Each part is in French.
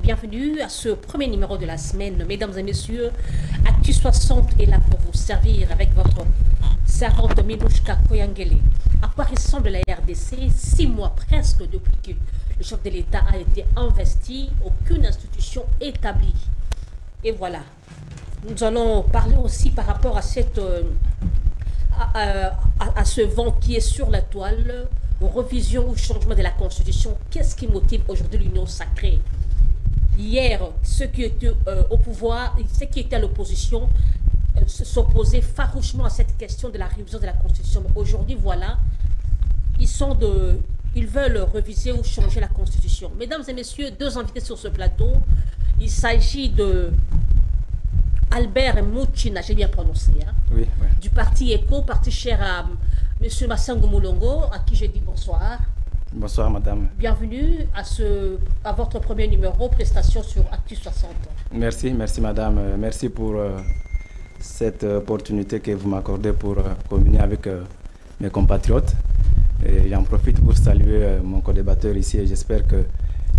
bienvenue à ce premier numéro de la semaine. Mesdames et messieurs, Actu 60 est là pour vous servir avec votre servante Minouchka Koyangele. À quoi ressemble la RDC 6 mois presque depuis que le chef de l'État a été investi, aucune institution établie. Et voilà. Nous allons parler aussi par rapport à cette... à ce vent qui est sur la toile, revision ou changement de la Constitution. Qu'est-ce qui motive aujourd'hui l'Union sacrée? Hier, ceux qui étaient au pouvoir, ceux qui étaient à l'opposition, s'opposaient farouchement à cette question de la révision de la Constitution. Mais aujourd'hui, voilà, ils veulent réviser ou changer la Constitution. Mesdames et messieurs, deux invités sur ce plateau. Il s'agit de Albert Mouchina, j'ai bien prononcé, hein, oui. Du parti ECO, parti cher à M. Massango Moulongo, à qui je dis bonsoir. Bonsoir, madame. Bienvenue à votre premier numéro, prestation sur Actu 60. Merci, madame. Merci pour cette opportunité que vous m'accordez pour communier avec mes compatriotes. Et j'en profite pour saluer mon co-débatteur ici et j'espère que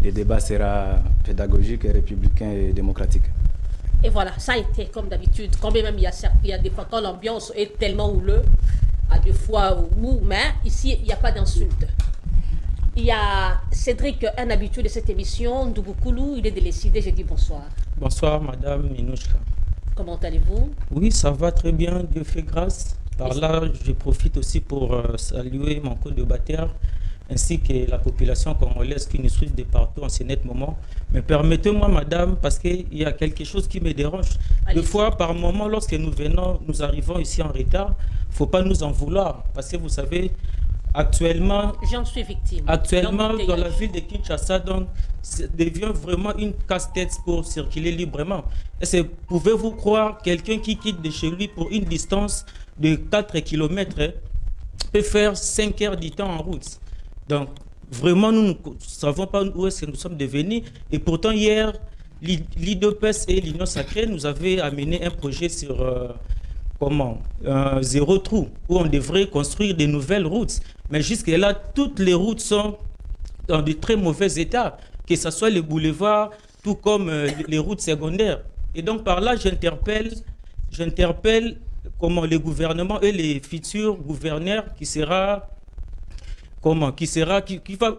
le débat sera pédagogique, républicain et démocratique. Et voilà, ça a été comme d'habitude. Quand même, il y a des fois quand l'ambiance est tellement houleuse, à des fois où, mais ici, il n'y a pas d'insulte. Il y a Cédric, un habitué de cette émission, Ndouboukoulou, il est décidé, je dis bonsoir. Bonsoir, madame Minouchka. Comment allez-vous? Oui, ça va très bien, Dieu fait grâce. Par là, je profite aussi pour saluer mon co-débatteur ainsi que la population congolaise qui nous suit de partout en ce net moment. Mais permettez-moi, madame, parce qu'il y a quelque chose qui me dérange. Des fois, par moment, lorsque nous arrivons ici en retard, il ne faut pas nous en vouloir. Parce que vous savez, actuellement, j'en suis victime. Actuellement, dans la ville de Kinshasa, donc, ça devient vraiment une casse-tête pour circuler librement. Pouvez-vous croire, quelqu'un qui quitte de chez lui pour une distance de 4 km peut faire 5 heures du temps en route. Donc, vraiment, nous ne savons pas où est-ce que nous sommes devenus. Et pourtant, hier, l'IDPS et l'Union sacrée nous avaient amené un projet sur zéro trou, où on devrait construire de nouvelles routes. Mais jusque-là, toutes les routes sont dans de très mauvais état, que ce soit les boulevards, tout comme les routes secondaires. Et donc, par là, j'interpelle les gouvernements et les futurs gouverneurs qui va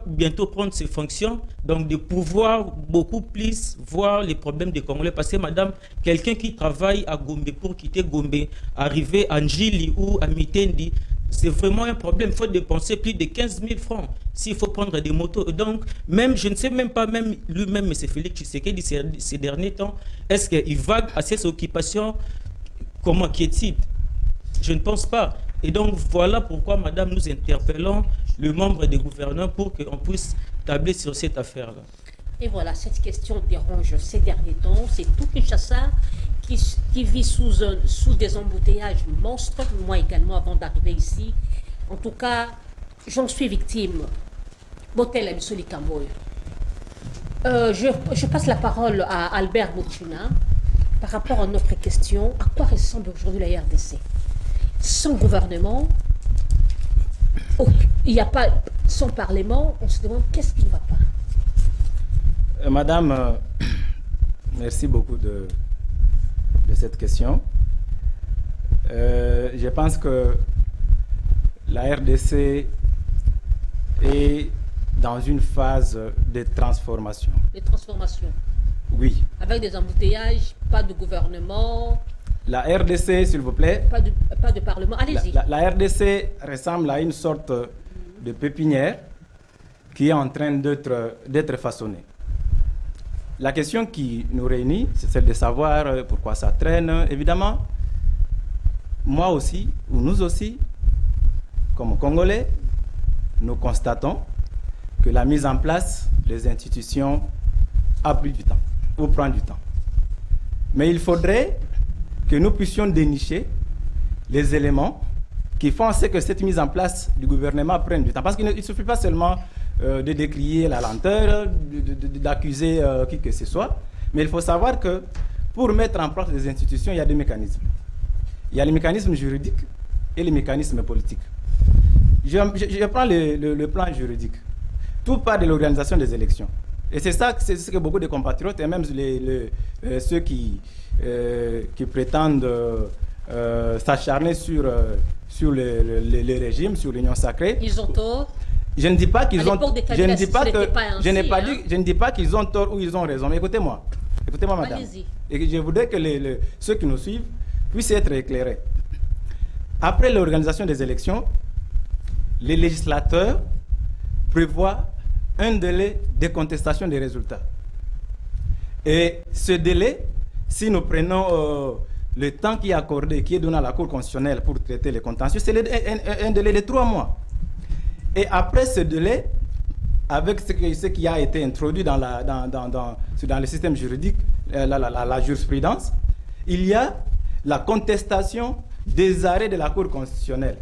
bientôt prendre ses fonctions, donc de pouvoir beaucoup plus voir les problèmes des Congolais. Parce que, madame, quelqu'un qui travaille à Gombe pour quitter Gombe, arriver à Njili ou à Mitendi, c'est vraiment un problème. Il faut dépenser plus de 15 000 francs s'il faut prendre des motos. Donc, même, je ne sais même pas, même lui-même, M. Félix Tshisekedi, ces derniers temps, est-ce qu'il vague à ses occupations quiétide? Je ne pense pas. Et donc, voilà pourquoi, madame, nous interpellons le membre des gouverneurs pour qu'on puisse tabler sur cette affaire-là. Et voilà, cette question dérange ces derniers temps. C'est tout Kinshasa qui vit sous des embouteillages monstres. Moi également, avant d'arriver ici. En tout cas, j'en suis victime. Botel Abissoli Kamboy. Je passe la parole à Albert Mouchina par rapport à notre question. À quoi ressemble aujourd'hui la RDC? Sans gouvernement, il n'y a pas son parlement, on se demande qu'est-ce qui ne va pas. Madame, merci beaucoup de cette question. Je pense que la RDC est dans une phase de transformation. De transformation? Oui. Avec des embouteillages, pas de gouvernement. La RDC, s'il vous plaît. Pas de parlement. Allez-y. La RDC ressemble à une sorte de pépinière qui est en train d'être façonnée. La question qui nous réunit, c'est celle de savoir pourquoi ça traîne. Évidemment, moi aussi, ou nous aussi, comme Congolais, nous constatons que la mise en place des institutions a pris du temps, ou prend du temps. Mais il faudrait que nous puissions dénicher les éléments qui font en sorte que cette mise en place du gouvernement prenne du temps. Parce qu'il ne suffit pas seulement de décrier la lenteur, d'accuser qui que ce soit, mais il faut savoir que pour mettre en place des institutions, il y a deux mécanismes. Il y a les mécanismes juridiques et les mécanismes politiques. Je prends le plan juridique. Tout part de l'organisation des élections. Et c'est ça, c'est ce que beaucoup de compatriotes, et même ceux qui prétendent s'acharner sur le régime, sur l'union sacrée. Ils ont tort. Je ne dis pas qu'ils ont. Je ne dis pas qu'ils ont tort ou ils ont raison. Mais écoutez-moi, madame. Et je voudrais que ceux qui nous suivent puissent être éclairés. Après l'organisation des élections, les législateurs prévoient un délai de contestation des résultats. Et ce délai, si nous prenons le temps qui est accordé, qui est donné à la Cour constitutionnelle pour traiter les contentieux, c'est un délai de 3 mois. Et après ce délai, avec ce qui a été introduit dans le système juridique, la jurisprudence, il y a la contestation des arrêts de la Cour constitutionnelle.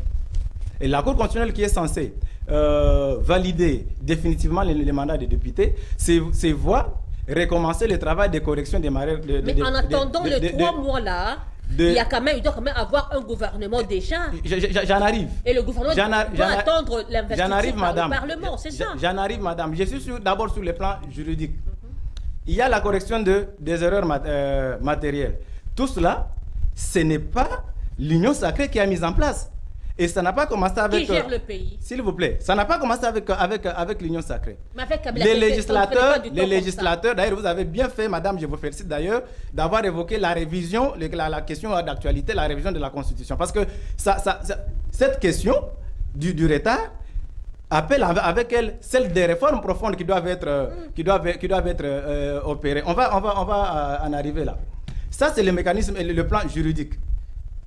Et la Cour constitutionnelle qui est censée valider définitivement les mandats des députés, c'est voir recommencer le travail de correction des marées. Mais en attendant les 3 mois-là, il doit quand même avoir un gouvernement déjà. J'en arrive. Et le gouvernement doit attendre l'investiture par le Parlement, c'est ça? J'en arrive, madame. Je suis d'abord sur le plan juridique. Il y a la correction des erreurs matérielles. Tout cela, ce n'est pas l'union sacrée qui a mis en place. Et ça n'a pas commencé avec... Qui gère le pays? S'il vous plaît. Ça n'a pas commencé avec l'union sacrée. Mais avec les législateurs, d'ailleurs, vous avez bien fait, madame, je vous félicite d'ailleurs, d'avoir évoqué la révision, la question d'actualité, la révision de la Constitution. Parce que cette question du retard appelle avec elle celle des réformes profondes qui doivent être opérées. On va en arriver là. Ça, c'est le mécanisme et le plan juridique.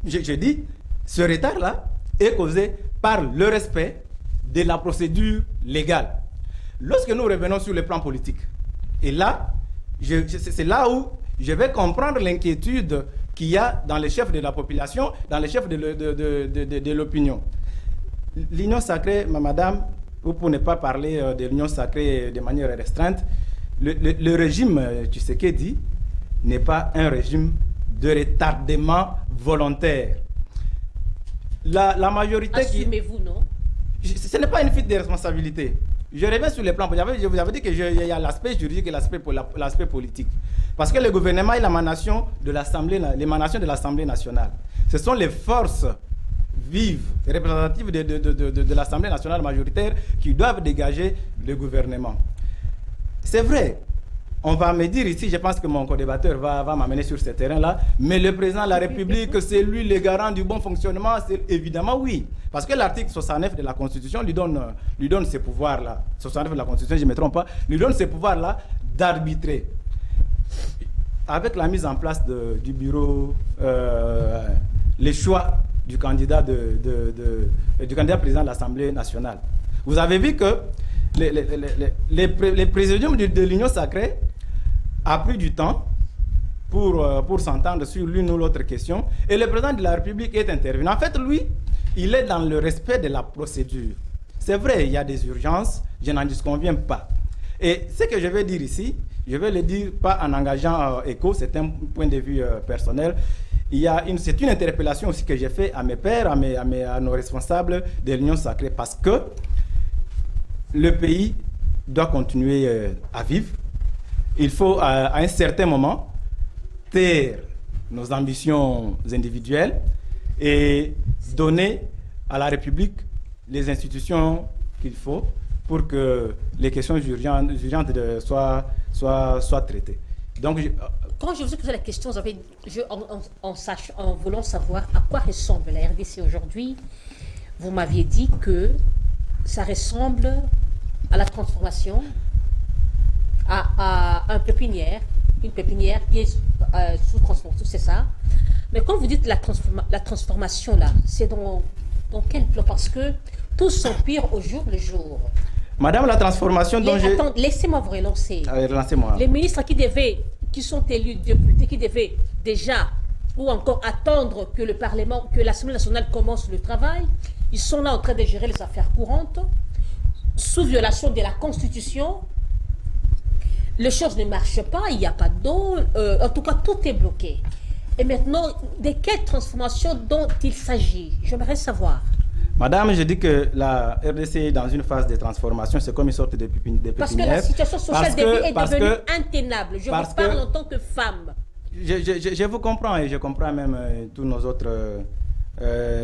Je dis, ce retard-là est causé par le respect de la procédure légale. Lorsque nous revenons sur le plan politique, et là, c'est là où je vais comprendre l'inquiétude qu'il y a dans les chefs de la population, dans les chefs de l'opinion. L'union sacrée, madame, ou pour ne pas parler de l'union sacrée de manière restreinte, le régime Tshisekedi n'est pas un régime de retardement volontaire. La majorité... Assumez-vous, non? Ce n'est pas une fuite de responsabilité. Je reviens sur les plans. Je vous avais dit qu'il y a l'aspect juridique et l'aspect politique. Parce que le gouvernement est l'émanation de l'Assemblée nationale. Ce sont les forces vives, représentatives de l'Assemblée nationale majoritaire qui doivent dégager le gouvernement. C'est vrai. On va me dire ici, je pense que mon co-débatteur va m'amener sur ce terrain-là, mais le président de la République, c'est lui le garant du bon fonctionnement, évidemment oui. Parce que l'article 69 de la Constitution lui donne ces pouvoirs-là. 69 de la Constitution, je ne me trompe pas, lui donne ces pouvoirs-là d'arbitrer. Avec la mise en place du bureau, les choix du candidat président de l'Assemblée nationale. Vous avez vu que les présidiums de l'Union sacrée a pris du temps pour s'entendre sur l'une ou l'autre question, et le président de la République est intervenu. En fait, lui, il est dans le respect de la procédure. C'est vrai, il y a des urgences, je n'en disconviens pas. Et ce que je vais dire ici, je vais le dire pas en engageant ECHO, c'est un point de vue personnel. C'est une interpellation aussi que j'ai fait à mes pairs, à nos responsables de l'Union sacrée, parce que le pays doit continuer à vivre. Il faut, à un certain moment, taire nos ambitions individuelles et donner à la République les institutions qu'il faut pour que les questions urgentes soient traitées. Donc, quand je vous ai posé la question, en voulant savoir à quoi ressemble la RDC aujourd'hui, vous m'aviez dit que ça ressemble à la transformation, à une pépinière qui est sous transformation, c'est ça. Mais quand vous dites la transformation, là, c'est dans quel plan? Parce que tout s'empire au jour le jour. Madame, la transformation dont j'ai... Attends, laissez-moi vous relancer. Relancez-moi. Les ministres qui sont élus députés, qui devaient déjà, ou encore attendre que le Parlement, que l'Assemblée nationale commence le travail, ils sont là en train de gérer les affaires courantes, sous violation de la Constitution. Les choses ne marchent pas, il n'y a pas d'eau, en tout cas tout est bloqué. Et maintenant, de quelle transformation dont il s'agit? J'aimerais savoir. Madame, je dis que la RDC est dans une phase de transformation, c'est comme une sorte de pépinière. Parce que la situation sociale des pays est devenue intenable. Je vous parle en tant que femme. Je vous comprends et je comprends même tous nos autres...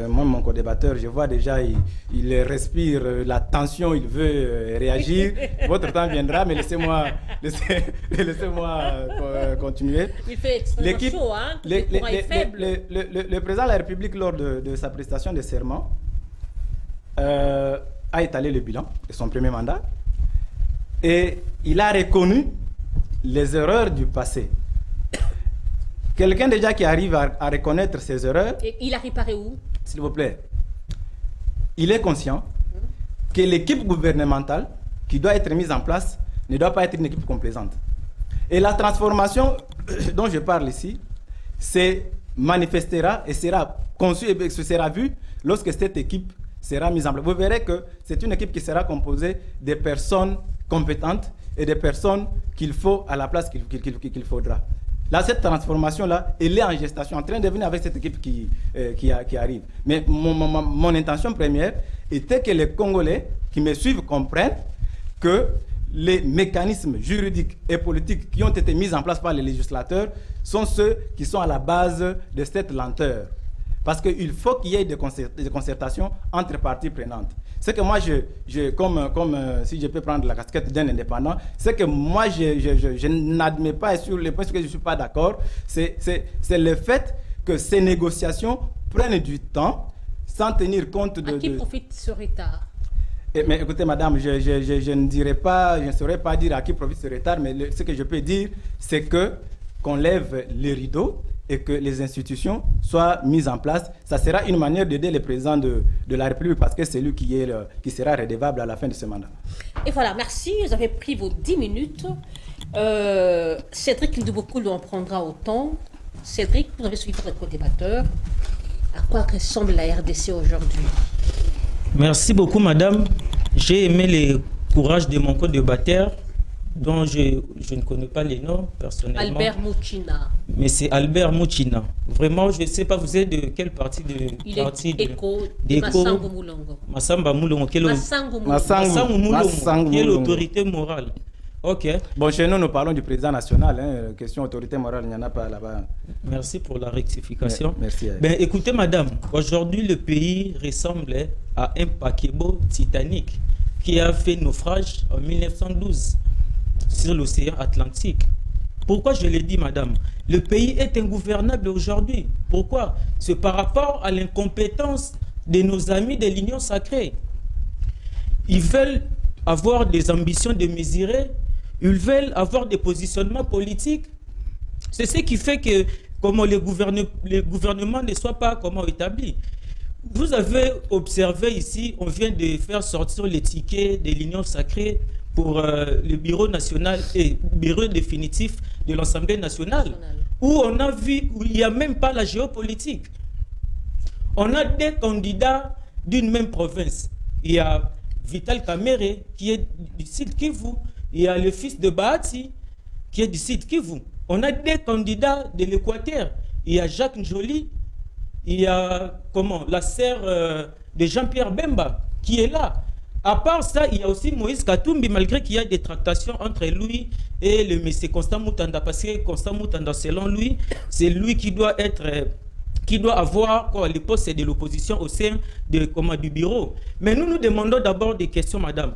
moi, mon co-débatteur, je vois déjà, il respire la tension, il veut réagir. Votre temps viendra, mais laissez-moi continuer. Il fait extrêmement chaud, hein? Le président de la République, lors de sa prestation de serment, a étalé le bilan de son premier mandat et il a reconnu les erreurs du passé. Quelqu'un déjà qui arrive à reconnaître ses erreurs... Et il a réparé où? S'il vous plaît. Il est conscient que l'équipe gouvernementale qui doit être mise en place ne doit pas être une équipe complaisante. Et la transformation dont je parle ici, se manifestera et sera conçue et ce sera vu lorsque cette équipe sera mise en place. Vous verrez que c'est une équipe qui sera composée de personnes compétentes et de personnes qu'il faut à la place qu'il faudra. Là, cette transformation-là, elle est en gestation, en train de venir avec cette équipe qui arrive. Mais mon intention première était que les Congolais qui me suivent comprennent que les mécanismes juridiques et politiques qui ont été mis en place par les législateurs sont ceux qui sont à la base de cette lenteur. Parce qu'il faut qu'il y ait des concertations entre parties prenantes. C'est que moi, comme si je peux prendre la casquette d'un indépendant, c'est que moi, je n'admets pas, et sur les points sur lesquels je ne suis pas d'accord, c'est le fait que ces négociations prennent du temps sans tenir compte de... À qui profite ce retard? Mais écoutez, madame, je ne dirais pas, je ne saurais pas dire à qui profite ce retard, mais ce que je peux dire, c'est qu'on lève les rideaux et que les institutions soient mises en place. Ça sera une manière d'aider le président de la République parce que c'est lui qui sera redevable à la fin de ce mandat. Et voilà, merci. Vous avez pris vos 10 minutes. Cédric Ndoubokoulou en prendra autant. Cédric, vous avez suivi votre co-débatteur. À quoi ressemble la RDC aujourd'hui? Merci beaucoup, madame. J'ai aimé le courage de mon co-débatteur, dont je ne connais pas les noms personnellement. Albert Mouchina. Mais c'est Albert Mouchina. Vraiment, je ne sais pas, vous êtes de quelle partie de... Il est d'éco, Massango Moulongo. Massamba Moulongo. Massango Moulongo, qui est l'autorité morale. Ok. Bon, chez nous, nous parlons du président national. Hein. Question autorité morale, il n'y en a pas là-bas. Merci pour la rectification. Merci. Ben, écoutez, madame, aujourd'hui, le pays ressemble à un paquebot Titanic qui a fait naufrage en 1912 sur l'océan Atlantique. Pourquoi je l'ai dit, madame? Le pays est ingouvernable aujourd'hui. Pourquoi? C'est par rapport à l'incompétence de nos amis de l'Union sacrée. Ils veulent avoir des ambitions démesurées, ils veulent avoir des positionnements politiques. C'est ce qui fait que comment les gouvernements ne soient pas établis. Vous avez observé ici, on vient de faire sortir les tickets de l'Union sacrée pour le bureau national et bureau définitif de l'Assemblée nationale, où on a vu, où il n'y a même pas la géopolitique. On a des candidats d'une même province. Il y a Vital Kamerhe qui est du sud Kivu, il y a le fils de Bahati qui est du sud Kivu. On a des candidats de l'Équateur. Il y a Jacques Njoli, il y a la sœur de Jean-Pierre Bemba qui est là. À part ça, il y a aussi Moïse Katumbi, malgré qu'il y a des tractations entre lui et le monsieur Constant Moutanda, parce que Constant Moutanda, selon lui, c'est lui qui doit avoir les postes de l'opposition au sein du bureau. Mais nous demandons d'abord des questions, madame.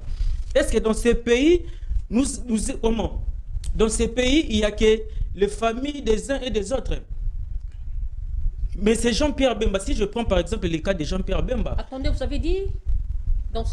Est-ce que dans ces pays, dans ces pays, il n'y a que les familles des uns et des autres? Mais c'est Jean-Pierre Bemba. Si je prends par exemple le cas de Jean-Pierre Bemba. Attendez, vous avez dit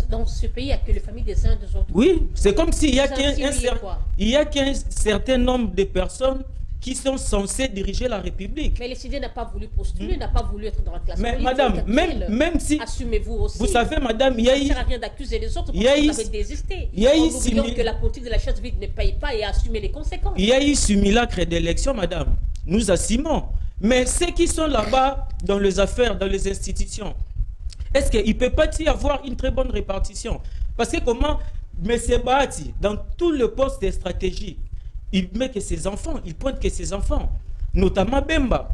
dans ce pays, il n'y a que les familles des uns et des autres. Oui, c'est comme s'il y a qu'un certain nombre de personnes qui sont censées diriger la République. Mais le CD n'a pas voulu postuler, n'a pas voulu être dans la classe politique. Mais madame, même si... Assumez-vous aussi. Vous savez, madame, il y a eu... Ça ne sert à rien d'accuser les autres parce que vous avez désisté. En oubliant que la politique de la chaise vide ne paye pas et assumer les conséquences. Il y a eu simulacre d'élection, madame. Nous assumons. Mais ceux qui sont là-bas dans les affaires, dans les institutions, est-ce qu'il ne peut pas y avoir une très bonne répartition? Parce que comment M. Bahati, dans tout le poste de stratégie, il met que ses enfants, il pointe que ses enfants, notamment Bemba.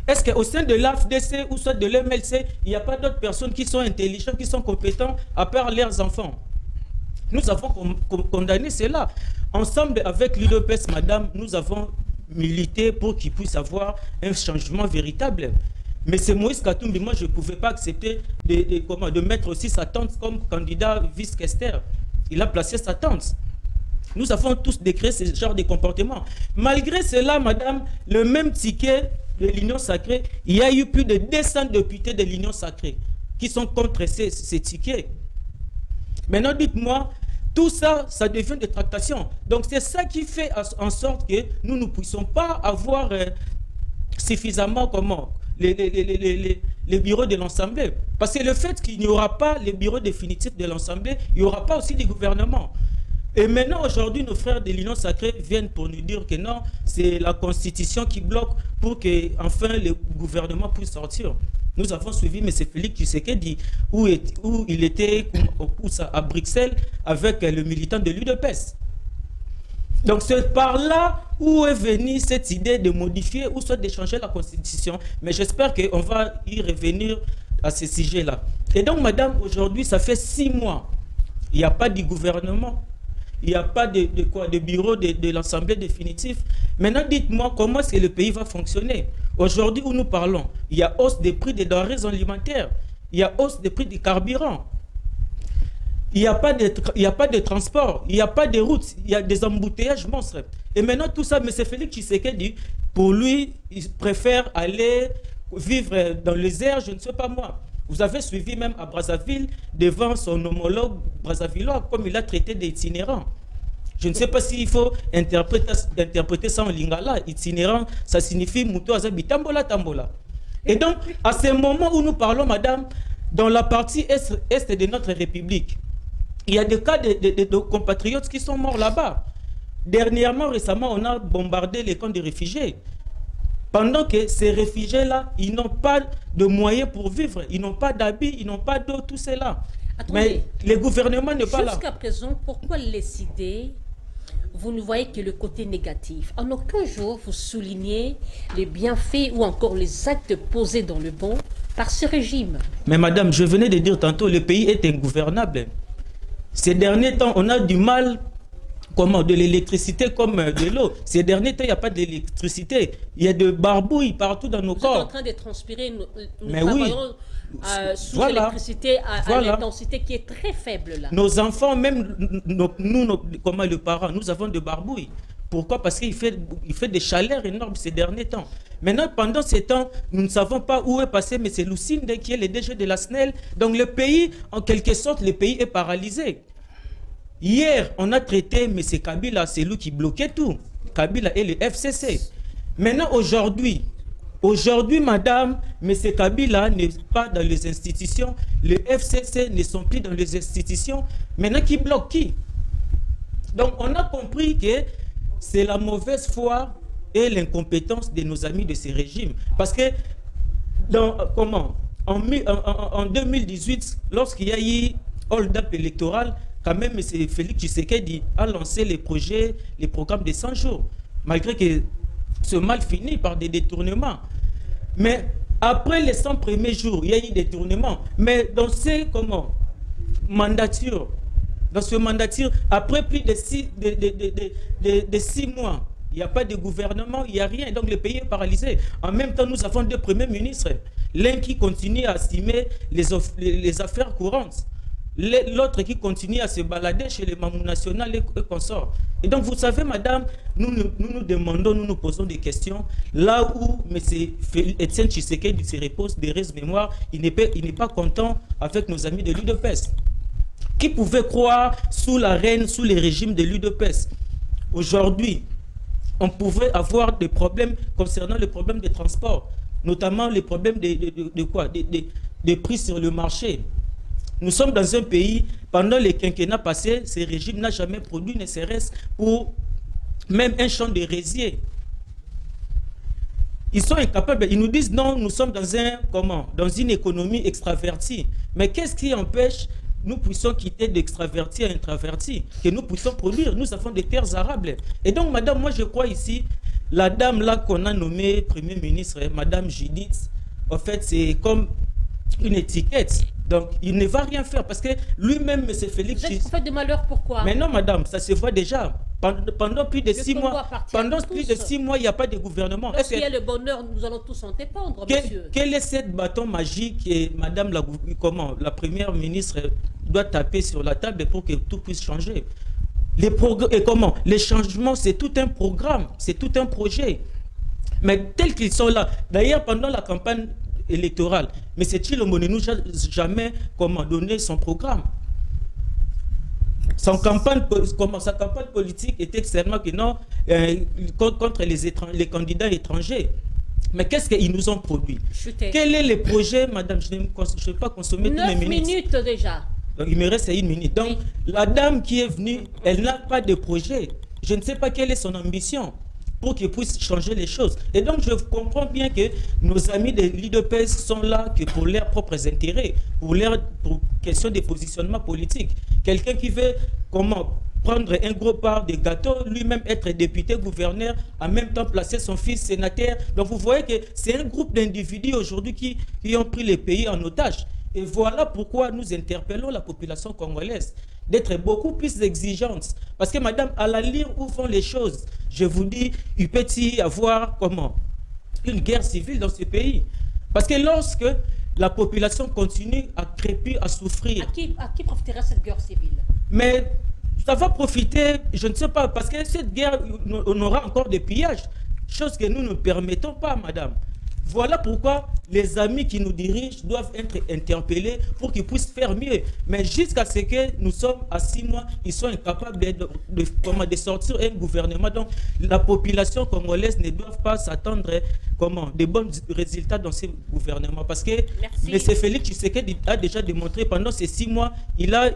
Est-ce qu'au sein de l'AFDC ou soit de l'MLC, il n'y a pas d'autres personnes qui sont intelligentes, qui sont compétentes, à part leurs enfants? Nous avons condamné cela. Ensemble avec l'UDPS, madame, nous avons milité pour qu'il puisse avoir un changement véritable. Mais c'est Moïse Katumbi, moi je ne pouvais pas accepter de mettre aussi sa tante comme candidat vice-quester. Il a placé sa tante. Nous avons tous décrété ce genre de comportement. Malgré cela, madame, le même ticket de l'Union sacrée, il y a eu plus de 200 députés de l'Union sacrée qui sont contre ces tickets. Maintenant, dites-moi, tout ça, ça devient des tractations. Donc, c'est ça qui fait en sorte que nous ne puissions pas avoir suffisamment les bureaux de l'Assemblée. Parce que le fait qu'il n'y aura pas les bureaux définitifs de l'Assemblée, il n'y aura pas aussi des gouvernements. Et maintenant, aujourd'hui, nos frères de l'Union sacrée viennent pour nous dire que non, c'est la Constitution qui bloque pour que, enfin, le gouvernement puisse sortir. Nous avons suivi M. Félix Tshisekedi où il était à Bruxelles avec le militant de l'UDPS. Donc c'est par là où est venue cette idée de modifier ou soit de changer la Constitution. Mais j'espère qu'on va y revenir à ce sujet-là. Et donc, madame, aujourd'hui, ça fait 6 mois. Il n'y a pas de gouvernement. Il n'y a pas de bureau de l'Assemblée définitive. Maintenant, dites-moi comment est-ce que le pays va fonctionner. Aujourd'hui où nous parlons, il y a hausse des prix des denrées alimentaires. Il y a hausse des prix du carburant. Il n'y a pas de transport. Il n'y a pas de routes. Il y a des embouteillages monstres. Et maintenant, tout ça, M. Félix Tshisekedi, pour lui, il préfère aller vivre dans les airs, je ne sais pas moi. Vous avez suivi même à Brazzaville, devant son homologue brazzavillois, comme il a traité d'itinérants. Je ne sais pas s'il faut interpréter ça en lingala. Itinérant, ça signifie Muto Azabi Tambola Tambola. Et donc, à ce moment où nous parlons, madame, dans la partie est de notre République, il y a des cas de compatriotes qui sont morts là-bas. Dernièrement, récemment, on a bombardé les camps de réfugiés. Pendant que ces réfugiés-là, ils n'ont pas de moyens pour vivre, ils n'ont pas d'habits, ils n'ont pas d'eau, tout cela. Attendez, mais le gouvernement n'est pas là. Jusqu'à présent, pourquoi les idées, vous ne voyez que le côté négatif? En aucun jour, vous soulignez les bienfaits ou encore les actes posés dans le bon par ce régime. Mais madame, je venais de dire tantôt, le pays est ingouvernable. Ces derniers temps, on a du mal... Comment? De l'électricité comme de l'eau. Ces derniers temps, il n'y a pas d'électricité. Il y a de barbouilles partout dans nos corps. Vous êtes en train de transpirer. Nous travaillons sous l'électricité à l'intensité qui est très faible là. Nos enfants, même nous, comme les parents, nous avons de barbouilles. Pourquoi? Parce qu'il fait des chaleurs énormes ces derniers temps. Maintenant, pendant ces temps, nous ne savons pas où est passé M. Lucinde, qui est le DG de la SNEL. Donc le pays, en quelque sorte, le pays est paralysé. Hier, on a traité M. Kabila, c'est lui qui bloquait tout. Kabila et le FCC. Maintenant, aujourd'hui, madame, M. Kabila n'est pas dans les institutions. Les FCC ne sont plus dans les institutions. Maintenant, qui bloque qui? Donc, on a compris que c'est la mauvaise foi et l'incompétence de nos amis de ces régimes. Parce que, en 2018, lorsqu'il y a eu hold-up électoral, quand même, M. Félix Tshisekedi a lancé les programmes de 100 jours, malgré que ce mal finit par des détournements. Mais après les 100 premiers jours, il y a eu des détournements. Mais dans ces mandatures, après plus de 6 mois, il n'y a pas de gouvernement, il n'y a rien. Donc le pays est paralysé. En même temps, nous avons 2 premiers ministres. L'un qui continue à estimer les affaires courantes. L'autre qui continue à se balader chez les Mamou national et consorts. Et donc, vous savez, madame, nous demandons, nous nous posons des questions. Là où M. Etienne Tshisekedi se repose des restes mémoire, il n'est pas content avec nos amis de l'UDPS. Qui pouvait croire sous la reine, sous les régimes de l'UDPS? Aujourd'hui, on pouvait avoir des problèmes concernant le problème des transports, notamment les problèmes de prix sur le marché. Nous sommes dans un pays, pendant les quinquennats passés, ce régime n'a jamais produit ne serait-ce pour même un champ de rasier. Ils sont incapables, ils nous disent non, nous sommes dans une économie extravertie. Mais qu'est-ce qui empêche nous puissions quitter d'extraverti à introverti, que nous puissions produire? Nous avons des terres arables. Et donc, madame, moi je crois ici la dame là qu'on a nommée Premier ministre, Madame Judith, en fait, c'est comme une étiquette. Donc, il ne va rien faire parce que lui-même, M. Félix... Vous êtes prophète de malheur, pourquoi? Mais non, madame, ça se voit déjà. Pendant plus de 6 mois, il n'y a pas de gouvernement. Lorsqu'il y a le bonheur, nous allons tous en dépendre, monsieur. Quel est cette bâton magique et madame la première ministre doit taper sur la table pour que tout puisse changer? Les changements, c'est tout un programme, c'est tout un projet. Mais tels qu'ils sont là, d'ailleurs, pendant la campagne électorale, M. Tshilombo ne nous a jamais donné son programme. Sa campagne politique était seulement que non, contre les candidats étrangers. Mais qu'est-ce qu'ils nous ont produit? Quel est le projet, madame? Je ne vais pas consommer tous les minutes. 9 minutes déjà. Donc, il me reste 1 minute. Donc, oui. La dame qui est venue, elle n'a pas de projet. Je ne sais pas quelle est son ambition pour qu'il puisse changer les choses. Et donc, je comprends bien que nos amis de l'IDPS sont là que pour leurs propres intérêts, pour question de positionnement politique. Quelqu'un qui veut, prendre un gros part de gâteau, lui-même être député, gouverneur, en même temps placer son fils sénateur. Donc, vous voyez que c'est un groupe d'individus aujourd'hui qui ont pris le pays en otage. Et voilà pourquoi nous interpellons la population congolaise d'être beaucoup plus exigeante. Parce que, madame, à la lire où vont les choses, je vous dis, il peut y avoir une guerre civile dans ce pays. Parce que lorsque la population continue à crépir, à souffrir... À qui profitera cette guerre civile? Mais ça va profiter, je ne sais pas, parce que cette guerre, on aura encore des pillages, chose que nous ne permettons pas, madame. Voilà pourquoi les amis qui nous dirigent doivent être interpellés pour qu'ils puissent faire mieux. Mais jusqu'à ce que nous sommes à 6 mois, ils sont incapables de sortir un gouvernement. Donc la population congolaise ne doit pas s'attendre des bons résultats dans ce gouvernement. Parce que M. Félix Tshisekedi a déjà démontré pendant ces 6 mois, il a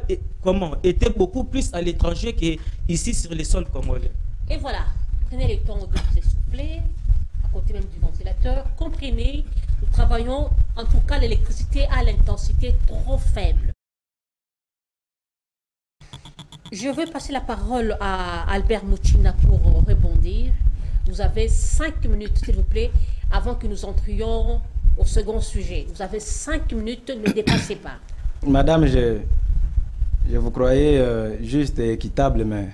été beaucoup plus à l'étranger qu'ici sur les sols congolais. Et voilà, prenez le temps de vous essouffler. Côté même du ventilateur, comprenez, nous travaillons, en tout cas l'électricité à l'intensité trop faible. Je veux passer la parole à Albert Mouchina pour rebondir. Vous avez 5 minutes, s'il vous plaît, avant que nous entrions au second sujet. Vous avez 5 minutes, ne dépassez pas. Madame, je vous croyais juste et équitable, mais...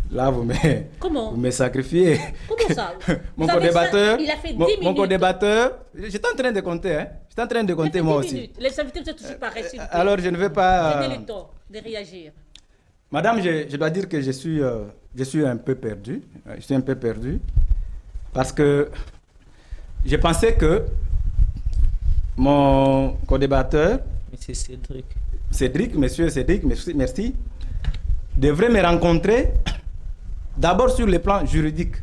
Là, vous me sacrifiez. Comment ça? Mon co-débatteur, il a fait 10 minutes. Mon co-débatteur, j'étais en train de compter, hein. J'étais en train de compter moi aussi. Minutes. Les invités ne touchent pas, s'il vous plaît. Alors, je ne vais pas... Prenez le temps de réagir. Madame, je dois dire que je suis un peu perdu. Je suis un peu perdu parce que je pensais que mon co-débatteur... Monsieur Monsieur Cédric, merci, devrait me rencontrer d'abord sur le plan juridique.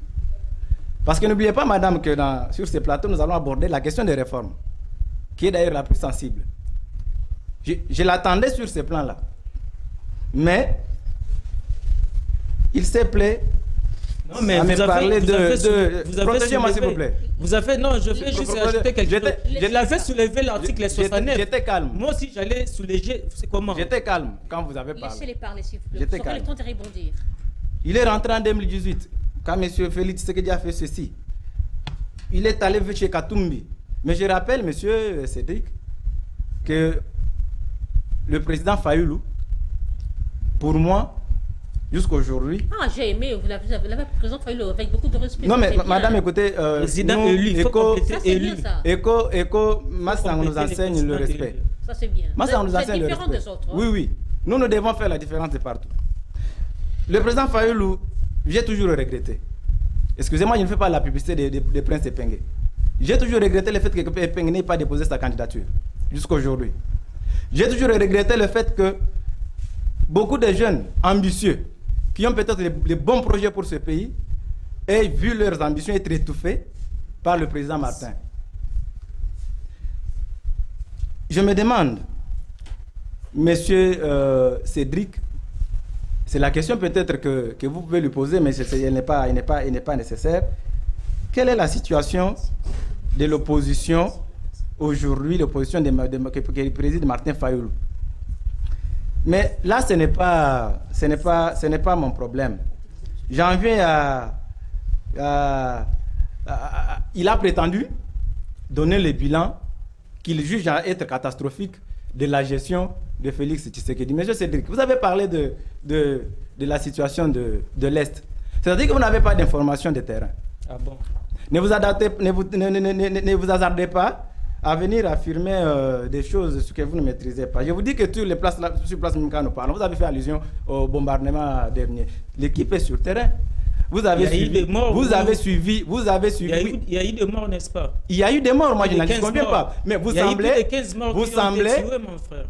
Parce que n'oubliez pas, madame, que sur ce plateau, nous allons aborder la question des réformes, qui est d'ailleurs la plus sensible. Je l'attendais sur ce plan-là. Mais, il s'est plaît à me parler de... Protégez-moi, s'il vous plaît. Non, je vais juste ajouter quelque chose. Je l'avais soulevé l'article 69. J'étais calme. Moi aussi, j'allais soulever... C'est comment? J'étais calme quand vous avez parlé. Laissez-les parler, s'il vous plaît. Vous aurez le temps de rebondir. Il est rentré en 2018, quand M. Félix Tshisekedi a fait ceci. Il est allé chez Katumbi. Mais je rappelle, M. Cédric, que le président Fayoulou, pour moi, jusqu'aujourd'hui... Ah, j'ai aimé, vous l'avez présenté avec beaucoup de respect. Non, mais madame, écoutez, président élu, Éco, Massa nous enseigne le respect. Ça, c'est bien. Massa nous enseigne le respect. Des autres, hein? Oui. Nous devons faire la différence de partout. Le président Fayoulou, j'ai toujours regretté. Excusez-moi, je ne fais pas la publicité de Prince Epengue. J'ai toujours regretté le fait que Epengue n'ait pas déposé sa candidature jusqu'à aujourd'hui. J'ai toujours regretté le fait que beaucoup de jeunes ambitieux qui ont peut-être les bons projets pour ce pays aient vu leurs ambitions être étouffées par le président Martin. Je me demande, monsieur Cédric, c'est la question peut-être que vous pouvez lui poser, mais elle n'est pas nécessaire. Quelle est la situation de l'opposition aujourd'hui, l'opposition que préside Martin Fayoulou? Mais là, ce n'est pas mon problème. J'en viens il a prétendu donner le bilan qu'il juge à être catastrophique de la gestion de Félix Tshisekedi. Monsieur Cédric, vous avez parlé de la situation de l'Est. C'est-à-dire que vous n'avez pas d'informations de terrain. Ah bon? Ne vous hasardez pas à venir affirmer des choses que vous ne maîtrisez pas. Je vous dis que sur place même quand nous parlons, vous avez fait allusion au bombardement dernier. L'équipe est sur terrain. Vous avez suivi. Vous avez suivi. Il y a eu des morts, n'est-ce pas? Il y a eu des morts, moi je n'en conviens pas. Mais vous semblez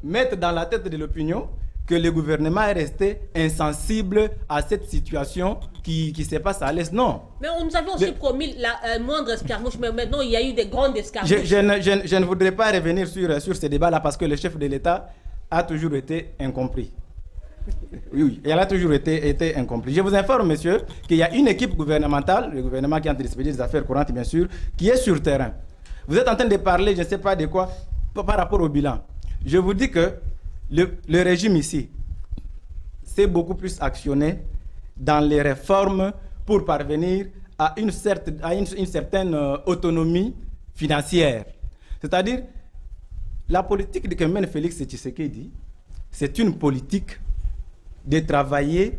mettre dans la tête de l'opinion que le gouvernement est resté insensible à cette situation qui se passe à l'Est. Non. Mais nous avions aussi promis la moindre escarmouche, mais maintenant il y a eu des grandes escarmouches. Je ne voudrais pas revenir sur ce débat-là parce que le chef de l'État a toujours été incompris. Oui, elle a toujours été incompris. Je vous informe, monsieur, qu'il y a une équipe gouvernementale, le gouvernement qui est en train d'expédier des affaires courantes, bien sûr, qui est sur terrain. Vous êtes en train de parler, je ne sais pas de quoi, par rapport au bilan. Je vous dis que le régime ici s'est beaucoup plus actionné dans les réformes pour parvenir à une certaine autonomie financière. C'est-à-dire, la politique que mène Félix Tshisekedi, c'est une politique de travailler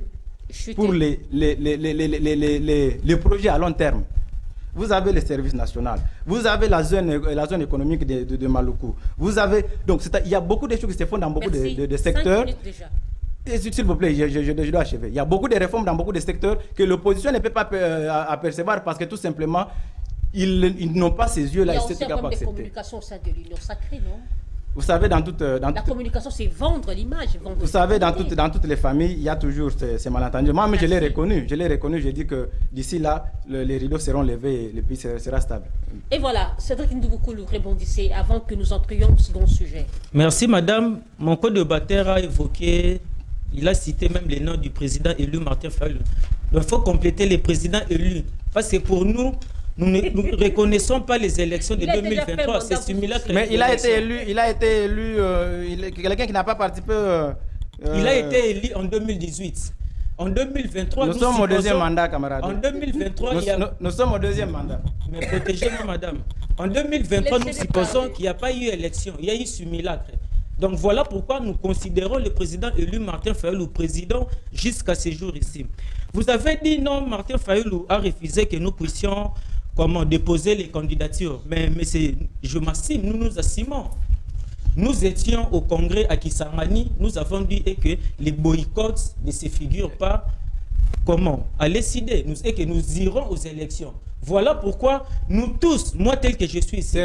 pour les projets à long terme. Vous avez le service national, vous avez la zone économique de Maluku, vous avez... Donc, il y a beaucoup de choses qui se font dans beaucoup de secteurs. S'il vous plaît, je dois achever. Il y a beaucoup de réformes dans beaucoup de secteurs que l'opposition ne peut pas apercevoir parce que tout simplement, ils n'ont pas ces yeux-là. Il y a aussi un problème de communication au sein de l'Union sacrée, non? Vous savez, la communication, c'est vendre l'image. Vous savez, dans toutes les familles, il y a toujours ces malentendus. Moi, mais je l'ai reconnu. J'ai dit que d'ici là, les rideaux seront levés et le pays sera stable. Et voilà, Cédric Ndoukoulou, rebondissez avant que nous entrions au second sujet. Merci, madame. Mon co-débatteur a évoqué, il a cité même les noms du président élu Martin Fayulu. Donc, il faut compléter les présidents élus. Parce que pour nous, nous ne reconnaissons pas les élections de 2023. C'est similaire. Mais il a été élu, quelqu'un qui n'a pas participé. Il a été élu en 2018. En 2023, nous sommes au deuxième mandat, camarades. En 2023, nous sommes au deuxième mandat. Mais protégez-moi, madame. En 2023, nous supposons qu'il n'y a pas eu élection. Il y a eu simulacre. Donc voilà pourquoi nous considérons le président élu Martin Fayulu président jusqu'à ce jour ici. Vous avez dit non, Martin Fayulu a refusé que nous puissions déposer les candidatures. Mais je m'assume, nous nous assumons. Nous étions au congrès à Kisangani, nous avons dit que les boycotts ne se figurent pas à décider et que nous irons aux élections. Voilà pourquoi nous tous, moi tel que je suis ici,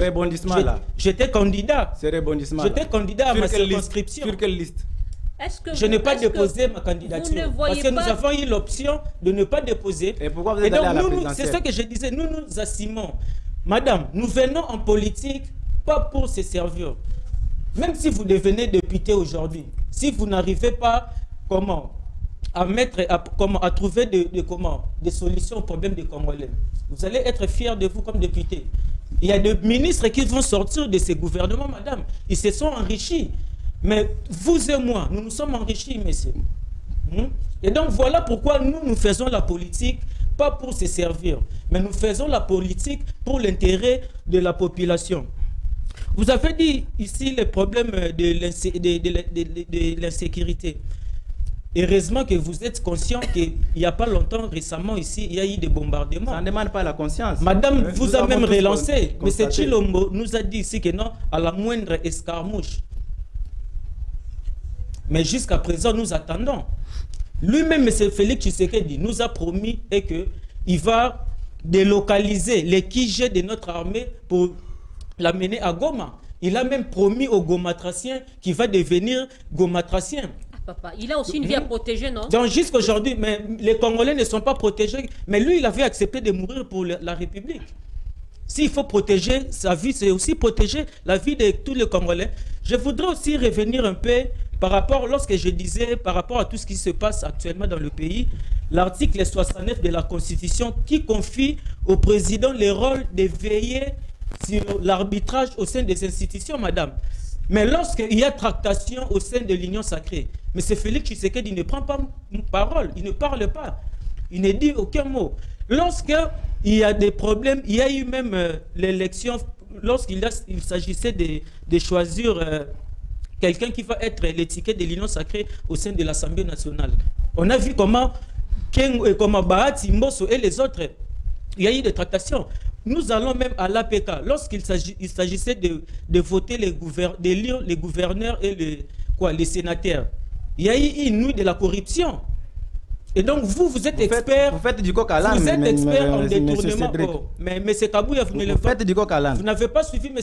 j'étais candidat. J'étais candidat à ma circonscription. Sur quelle liste? Je n'ai pas déposé ma candidature parce que nous avons eu l'option de ne pas déposer. Et pourquoi vous êtes allé à la présidentielle? C'est ce que je disais, nous nous assumons. Madame, nous venons en politique pas pour se servir. Même si vous devenez député aujourd'hui, si vous n'arrivez pas à trouver des solutions aux problèmes des Congolais, vous allez être fiers de vous comme député. Il y a des ministres qui vont sortir de ces gouvernements, madame. Ils se sont enrichis. Mais vous et moi, nous nous sommes enrichis, messieurs. Et donc voilà pourquoi nous faisons la politique, pas pour se servir, mais nous faisons la politique pour l'intérêt de la population. Vous avez dit ici le problème de l'insécurité. Heureusement que vous êtes conscient qu'il n'y a pas longtemps, récemment ici, il y a eu des bombardements. Ça ne demande pas la conscience. Madame vous a même relancé. Mais c'est Chilombo nous a dit ici que non, à la moindre escarmouche. Mais jusqu'à présent, nous attendons. Lui-même, M. Félix Tshisekedi, nous a promis qu'il va délocaliser les QG de notre armée pour l'amener à Goma. Il a même promis aux Gomatraciens qu'il va devenir Gomatracien. Papa, il a aussi une vie à protéger, non? Donc jusqu'à aujourd'hui, mais les Congolais ne sont pas protégés. Mais lui, il avait accepté de mourir pour la République. S'il faut protéger sa vie, c'est aussi protéger la vie de tous les Congolais. Je voudrais aussi revenir un peu par rapport, lorsque je disais, par rapport à tout ce qui se passe actuellement dans le pays, l'article 69 de la Constitution qui confie au président le rôle de veiller sur l'arbitrage au sein des institutions, madame. Mais lorsqu'il y a tractation au sein de l'Union sacrée, M. Félix Tshisekedi ne prend pas parole, il ne parle pas, il ne dit aucun mot. Lorsque il y a des problèmes, il y a eu même l'élection, lorsqu'il s'agissait de choisir quelqu'un qui va être l'étiquette de l'Union sacrée au sein de l'Assemblée nationale. On a vu comment Bahati, Mbosso et les autres, il y a eu des tractations. Nous allons même à l'APK, lorsqu'il s'agissait de voter d'élire les gouverneurs et les sénateurs. Il y a eu une nuit de la corruption. Et donc vous êtes expert. Vous faites du coq à l'âne. Vous êtes expert en détournement. Mais M. Kabouya, vous n'avez pas suivi M.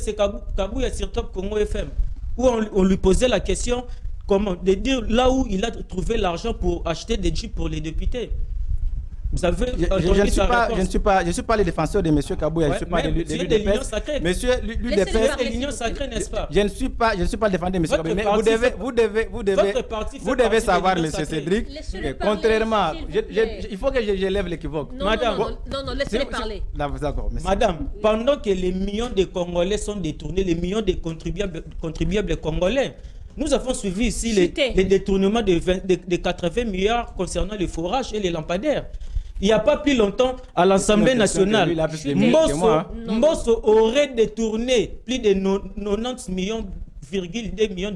Kabouya sur Top Congo FM, où on lui posait la question de dire là où il a trouvé l'argent pour acheter des jeeps pour les députés. Vous avez je ne suis pas le défenseur de M. Kabouya, je ne suis pas de l'UDPS. Monsieur l'UDPS c'est l'Union sacrée, n'est-ce pas? Je ne suis pas le défenseur de M. Kabouya, mais vous devez savoir, M. Cédric, que contrairement, il faut que je lève l'équivoque. Madame, non, laissez-les parler. Madame, pendant que les millions de Congolais sont détournés, les millions de contribuables congolais, nous avons suivi ici les détournements de 80 milliards concernant les forages et les lampadaires. Il n'y a pas plus longtemps, à l'Assemblée nationale, Mbosso aurait détourné plus de 90 millions, $2 millions.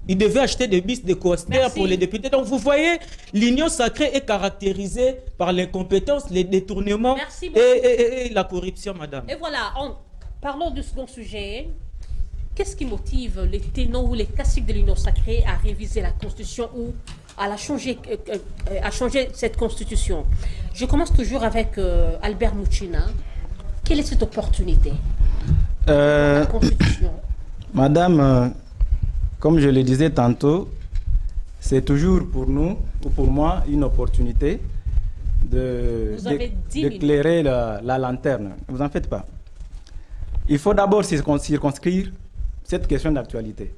Il devait acheter des bus de coaster pour les députés. Donc vous voyez, l'Union sacrée est caractérisée par l'incompétence, les détournements et la corruption, madame. Et voilà, parlons du second sujet. Qu'est-ce qui motive les ténors ou les classiques de l'Union sacrée à réviser la Constitution ou à changer cette Constitution? Je commence toujours avec Albert Mouchina. Quelle est cette opportunité pour la Constitution? Madame, comme je le disais tantôt, c'est toujours pour nous, ou pour moi, une opportunité d'éclairer la lanterne. Ne vous en faites pas. Il faut d'abord circonscrire cette question d'actualité.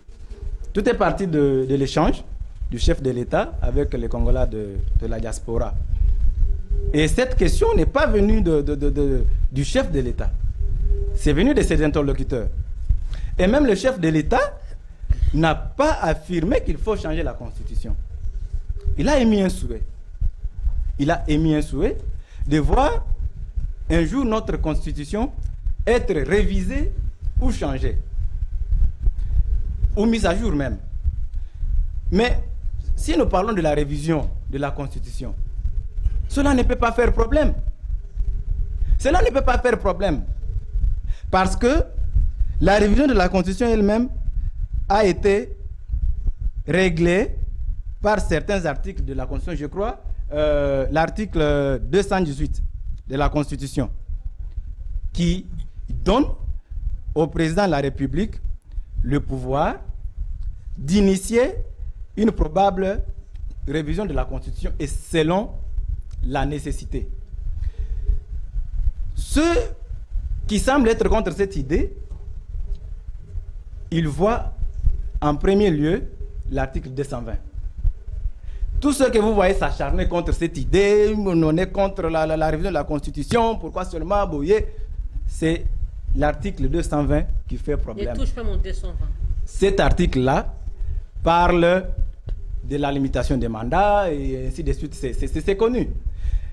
Tout est parti de l'échange du chef de l'État avec les Congolais de la diaspora. Et cette question n'est pas venue du chef de l'État. C'est venu de ses interlocuteurs. Et même le chef de l'État n'a pas affirmé qu'il faut changer la Constitution. Il a émis un souhait. Il a émis un souhait de voir un jour notre Constitution être révisée ou changée. Ou mise à jour même. Mais si nous parlons de la révision de la Constitution, cela ne peut pas faire problème. Cela ne peut pas faire problème. Parce que la révision de la Constitution elle-même a été réglée par certains articles de la Constitution. Je crois l'article 218 de la Constitution qui donne au président de la République le pouvoir d'initier une probable révision de la Constitution et selon la nécessité. Ceux qui semblent être contre cette idée, ils voient en premier lieu l'article 220. Tous ceux que vous voyez s'acharner contre cette idée, on est contre la révision de la Constitution, pourquoi seulement Boye, c'est l'article 220 qui fait problème. Ne touche pas mon 220. Cet article-là parle de la limitation des mandats et ainsi de suite, c'est connu.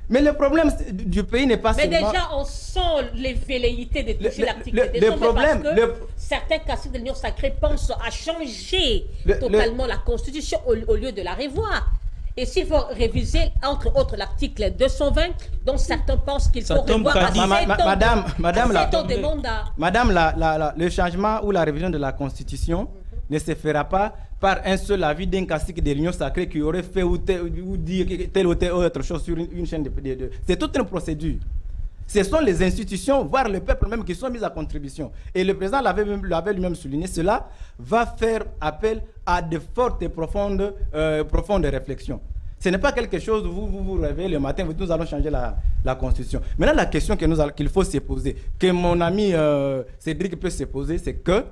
Mais le problème du pays n'est pas seulement... Mais déjà, on sent les velléités de toucher l'article 220 parce que certains classiques de l'Union sacrée pensent à changer totalement la Constitution au lieu de la revoir. Et s'il faut réviser, entre autres, l'article 220, dont certains pensent qu'il faut revoir Madame, le changement ou la révision de la Constitution ne se fera pas par un seul avis d'un cacique de l'Union sacrée qui aurait fait ou dire telle ou telle autre chose sur une chaîne de... C'est toute une procédure. Ce sont les institutions, voire le peuple même, qui sont mis à contribution. Et le président l'avait lui-même souligné. Cela va faire appel à de fortes et profondes réflexions. Ce n'est pas quelque chose où vous vous réveillez le matin, nous allons changer la Constitution. Maintenant, la question qu'il faut se poser, que mon ami Cédric peut se poser, c'est que,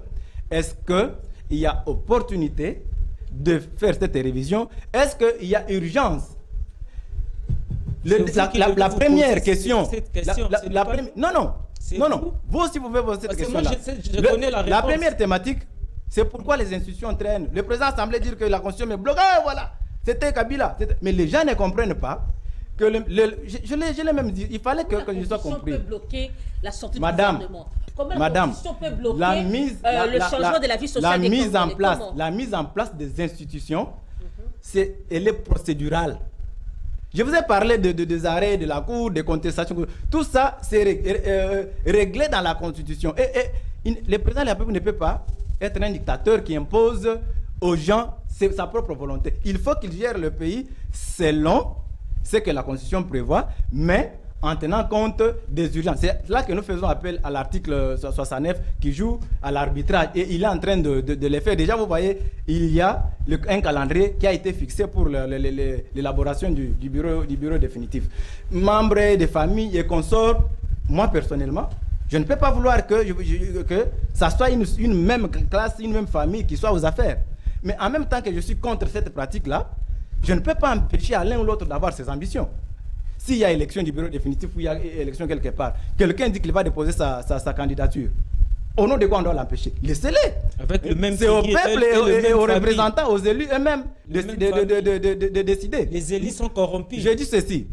est-ce qu'il y a opportunité de faire cette révision? Est-ce qu'il y a urgence? La première question. Non. Vous aussi, vous pouvez poser cette question-là. La première thématique, c'est pourquoi les institutions traînent. Le président semblait dire que la Constitution est bloquée. Voilà. C'était Kabila. Mais les gens ne comprennent pas que je l'ai même dit, il fallait que je sois compris. La Constitution peut bloquer la sortie Madame, du gouvernement. Comment la Madame, Constitution peut bloquer le changement de la vie sociale des Congolais? La mise en place des institutions, elle est procédurale. Je vous ai parlé des arrêts de la Cour, des contestations. Tout ça, c'est réglé dans la Constitution. Et le président de la République ne peut pas être un dictateur qui impose aux gens sa propre volonté. Il faut qu'il gère le pays selon ce que la Constitution prévoit, mais en tenant compte des urgences. C'est là que nous faisons appel à l'article 69 qui joue à l'arbitrage et il est en train de le faire. Déjà, vous voyez, il y a un calendrier qui a été fixé pour l'élaboration du bureau définitif. Membres des familles et consorts, moi personnellement, je ne peux pas vouloir que ça soit une même classe, une même famille qui soit aux affaires. Mais en même temps que je suis contre cette pratique-là, je ne peux pas empêcher à l'un ou l'autre d'avoir ses ambitions. S'il y a élection du bureau définitif ou il y a élection quelque part, quelqu'un dit qu'il va déposer sa candidature. Au nom de quoi on doit l'empêcher? Laissez-les. C'est au peuple et aux représentants, aux élus eux-mêmes de décider. Les élus sont corrompus. Je dis ceci.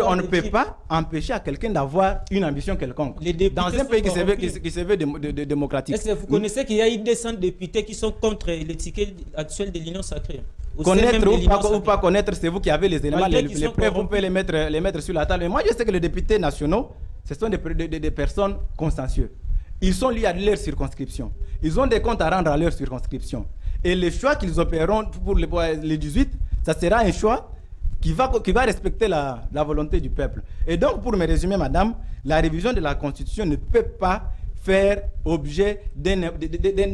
On ne peut pas empêcher à quelqu'un d'avoir une ambition quelconque. Dans un pays qui se veut démocratique. Est-ce que vous connaissez qu'il y a eu 200 députés qui sont contre l'étiquette actuelle de l'Union sacrée? Connaître ou pas connaître, c'est vous qui avez les éléments, les preuves, vous pouvez les mettre sur la table. Et moi, je sais que les députés nationaux, ce sont des personnes consciencieuses. Ils sont liés à leur circonscription. Ils ont des comptes à rendre à leur circonscription. Et les choix qu'ils opéreront pour les 18, ça sera un choix qui va respecter la volonté du peuple. Et donc, pour me résumer, madame, la révision de la Constitution ne peut pas faire objet d'un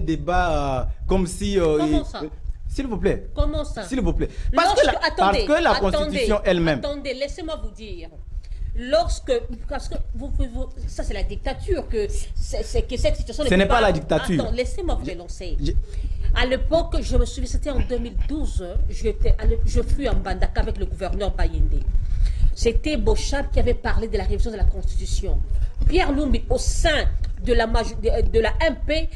débat comme si... Comment ça? S'il vous plaît. Comment ça? S'il vous plaît. Parce que la Constitution elle-même... Attendez, laissez-moi vous dire. Parce que ça c'est la dictature que cette situation. Ce n'est pas la dictature. Attends, laissez-moi vous dénoncer. À l'époque, je me souviens, c'était en 2012, je fus en Bandaka avec le gouverneur Bayende. C'était Bochab qui avait parlé de la révision de la Constitution. Pierre Lumbi, au sein de la MP,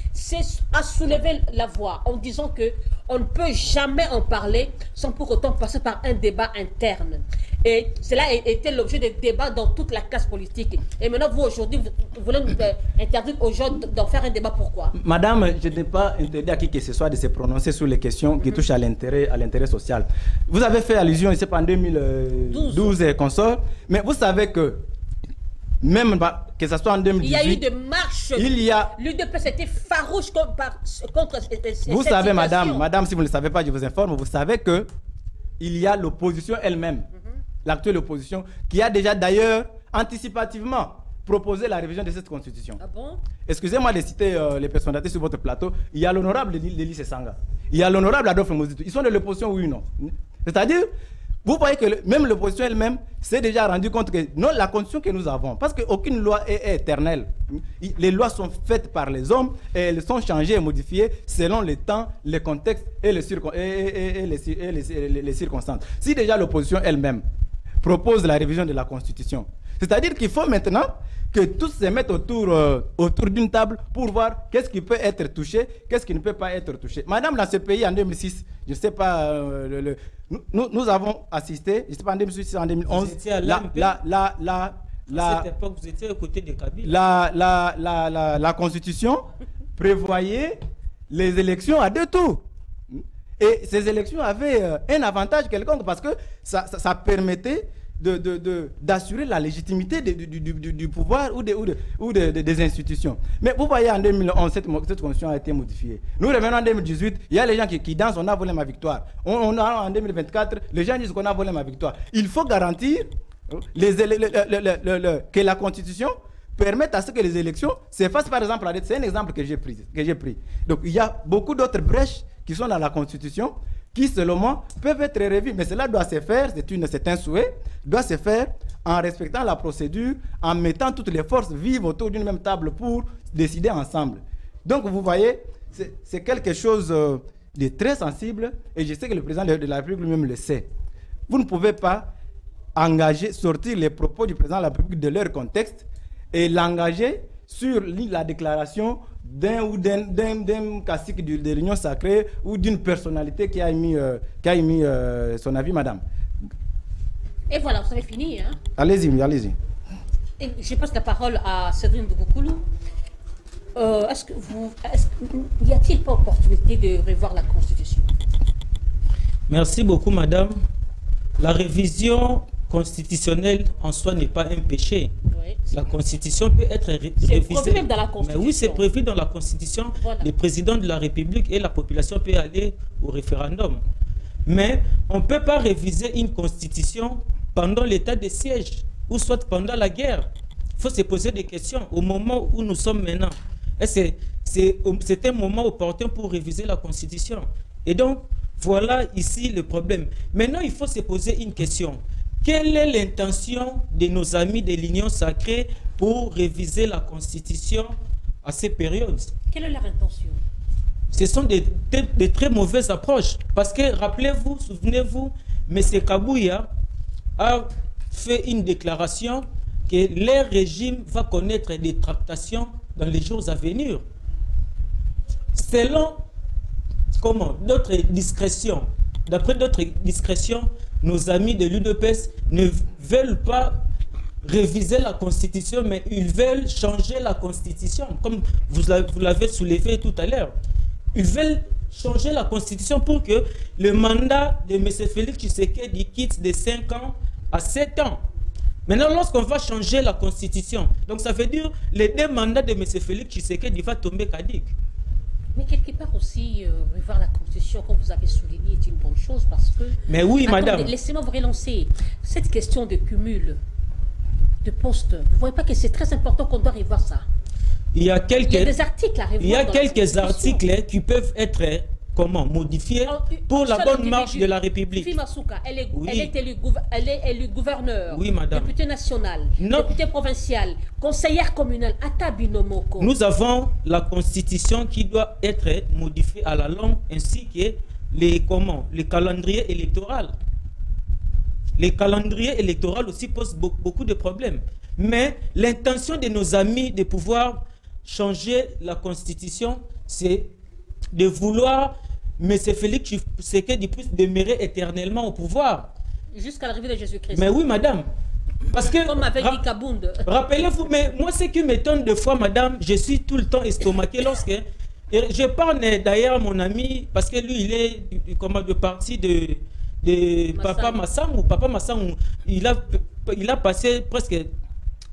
a soulevé la voix en disant qu'on ne peut jamais en parler sans pour autant passer par un débat interne. Et cela a été l'objet de débats dans toute la classe politique. Et maintenant, vous, aujourd'hui, vous voulez nous interdire aux gens d'en faire un débat. Pourquoi? Madame, je n'ai pas interdit à qui que ce soit de se prononcer sur les questions qui touchent à l'intérêt social. Vous avez fait allusion, je sais pas, en 2012 et consorts, mais vous savez que même que ce soit en 2018... Il y a eu des marches. L'UDP, c'était farouche contre vous savez, madame, si vous ne le savez pas, je vous informe, vous savez que il y a l'opposition elle-même, l'actuelle opposition, qui a déjà d'ailleurs anticipativement proposé la révision de cette constitution. Ah bon? Excusez-moi de citer les personnalités sur votre plateau. Il y a l'honorable Lili Sesanga. Il y a l'honorable Adolphe Mozitu. Ils sont de l'opposition, oui ou non? C'est-à-dire, vous voyez que même l'opposition elle-même s'est déjà rendu compte que non, la constitution que nous avons, parce qu'aucune loi est éternelle. Les lois sont faites par les hommes et elles sont changées et modifiées selon le temps, les contextes et les circonstances. Si déjà l'opposition elle-même propose la révision de la Constitution, c'est-à-dire qu'il faut maintenant que tous se mettent autour d'une table pour voir qu'est-ce qui peut être touché, qu'est-ce qui ne peut pas être touché. Madame, dans ce pays, en 2006, je ne sais pas, nous avons assisté, je ne sais pas, en 2006, en 2011, à cette époque, vous étiez aux côtés de Kabila. La Constitution prévoyait les élections à 2 tours. Et ces élections avaient un avantage quelconque parce que ça permettait d'assurer la légitimité du pouvoir ou des institutions. Mais vous voyez, en 2011, cette constitution a été modifiée. Nous revenons en 2018, il y a les gens qui dansent, on a volé ma victoire. On a en 2024, les gens disent qu'on a volé ma victoire. Il faut garantir que la constitution permette à ce que les élections se fassent, par exemple, c'est un exemple que j'ai pris. Donc il y a beaucoup d'autres brèches qui sont dans la constitution qui, selon moi, peuvent être revues. Mais cela doit se faire, c'est un souhait, doit se faire en respectant la procédure, en mettant toutes les forces vives autour d'une même table pour décider ensemble. Donc, vous voyez, c'est quelque chose de très sensible et je sais que le président de la République lui-même le sait. Vous ne pouvez pas sortir les propos du président de la République de leur contexte et l'engager sur la déclaration d'un cacique de l'Union sacrée ou d'une personnalité qui a émis son avis, madame. Et voilà, vous avez fini. Hein? Allez-y, allez-y. Et je passe la parole à Cédrine Boukoulou. Y a-t-il pas opportunité de revoir la Constitution? Merci beaucoup, madame. La révision constitutionnelle en soi n'est pas un péché. Oui. La Constitution peut être révisée. C'est prévu même dans la Constitution. Mais oui, c'est prévu dans la Constitution. Voilà. Le président de la République et la population peuvent aller au référendum. Mais on ne peut pas réviser une Constitution pendant l'état de siège ou soit pendant la guerre. Il faut se poser des questions au moment où nous sommes maintenant. C'est un moment opportun pour réviser la Constitution. Et donc, voilà ici le problème. Maintenant, il faut se poser une question. Quelle est l'intention de nos amis de l'Union sacrée pour réviser la Constitution à ces périodes? Quelle est leur intention? Ce sont des très mauvaises approches. Parce que, rappelez-vous, souvenez-vous, M. Kabouya a fait une déclaration que leur régime va connaître des tractations dans les jours à venir. Selon d'autres discrétions, d'après d'autres discrétions, nos amis de l'UDPS ne veulent pas réviser la Constitution, mais ils veulent changer la Constitution, comme vous l'avez soulevé tout à l'heure. Ils veulent changer la Constitution pour que le mandat de M. Félix Tshisekedi quitte de 5 ans à 7 ans. Maintenant, lorsqu'on va changer la Constitution, donc ça veut dire que les 2 mandats de M. Félix Tshisekedi vont tomber caduques. Mais quelque part aussi, revoir la Constitution, comme vous avez souligné, est une bonne chose parce que... Mais oui, attendez, madame. Laissez-moi vous relancer. Cette question de cumul de postes, vous ne voyez pas que c'est très important qu'on doit revoir ça? Il y a des articles à revoir. Il y a quelques articles qui peuvent être modifiés pour la bonne marche de la République. Fifi Masuka, elle est élue gouverneur, oui, madame. Député national, député provincial, conseillère communale, Atabinomoko. Nous avons la Constitution qui doit être modifiée à la longue, ainsi que les calendriers électoraux. Les calendriers électoraux aussi posent beaucoup de problèmes. Mais l'intention de nos amis de pouvoir changer la Constitution, c'est de vouloir M. Félix Tshisekedi puisse demeurer éternellement au pouvoir. Jusqu'à l'arrivée de Jésus-Christ. Mais oui, madame. Parce que, comme avec Kabound. Rappelez-vous, mais moi, ce qui m'étonne de fois, madame, je suis tout le temps estomaqué lorsque... je parle d'ailleurs à mon ami, parce que lui, il est du parti de Papa Massamou. Papa Massamou, il a passé presque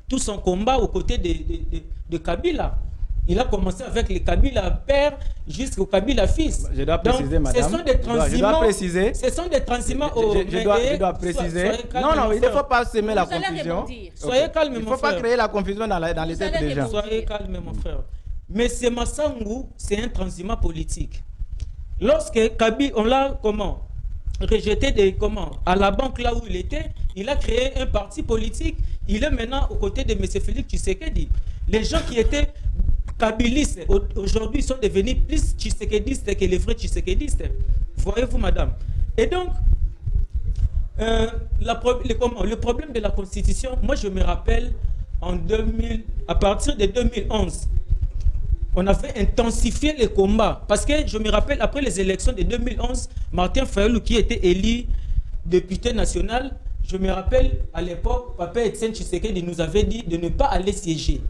tout son combat aux côtés de Kabila. Il a commencé avec le Kabila père jusqu'au Kabila fils. Je dois préciser, madame. Ce sont des transhumants. Je dois préciser. Ce sont des transhumants. Je dois préciser. Non, il ne faut pas semer la confusion. Soyez calme, mon frère. Il ne faut pas créer la confusion dans les têtes des gens. Soyez calme, mon frère. Mais ce Massangou, c'est un transhumant politique. Lorsque Kabila, on l'a rejeté à la banque là où il était, il a créé un parti politique. Il est maintenant aux côtés de M. Félix Tshisekedi. Les gens qui étaient kabilistes, aujourd'hui, sont devenus plus tshisekedistes que les vrais tshisekedistes. Voyez-vous, madame? Et donc, le problème de la Constitution, moi je me rappelle, à partir de 2011, on avait intensifié les combats. Parce que je me rappelle, après les élections de 2011, Martin Fayulu, qui était élu député national, je me rappelle, à l'époque, Papa Etienne Tshisekedi nous avait dit de ne pas aller siéger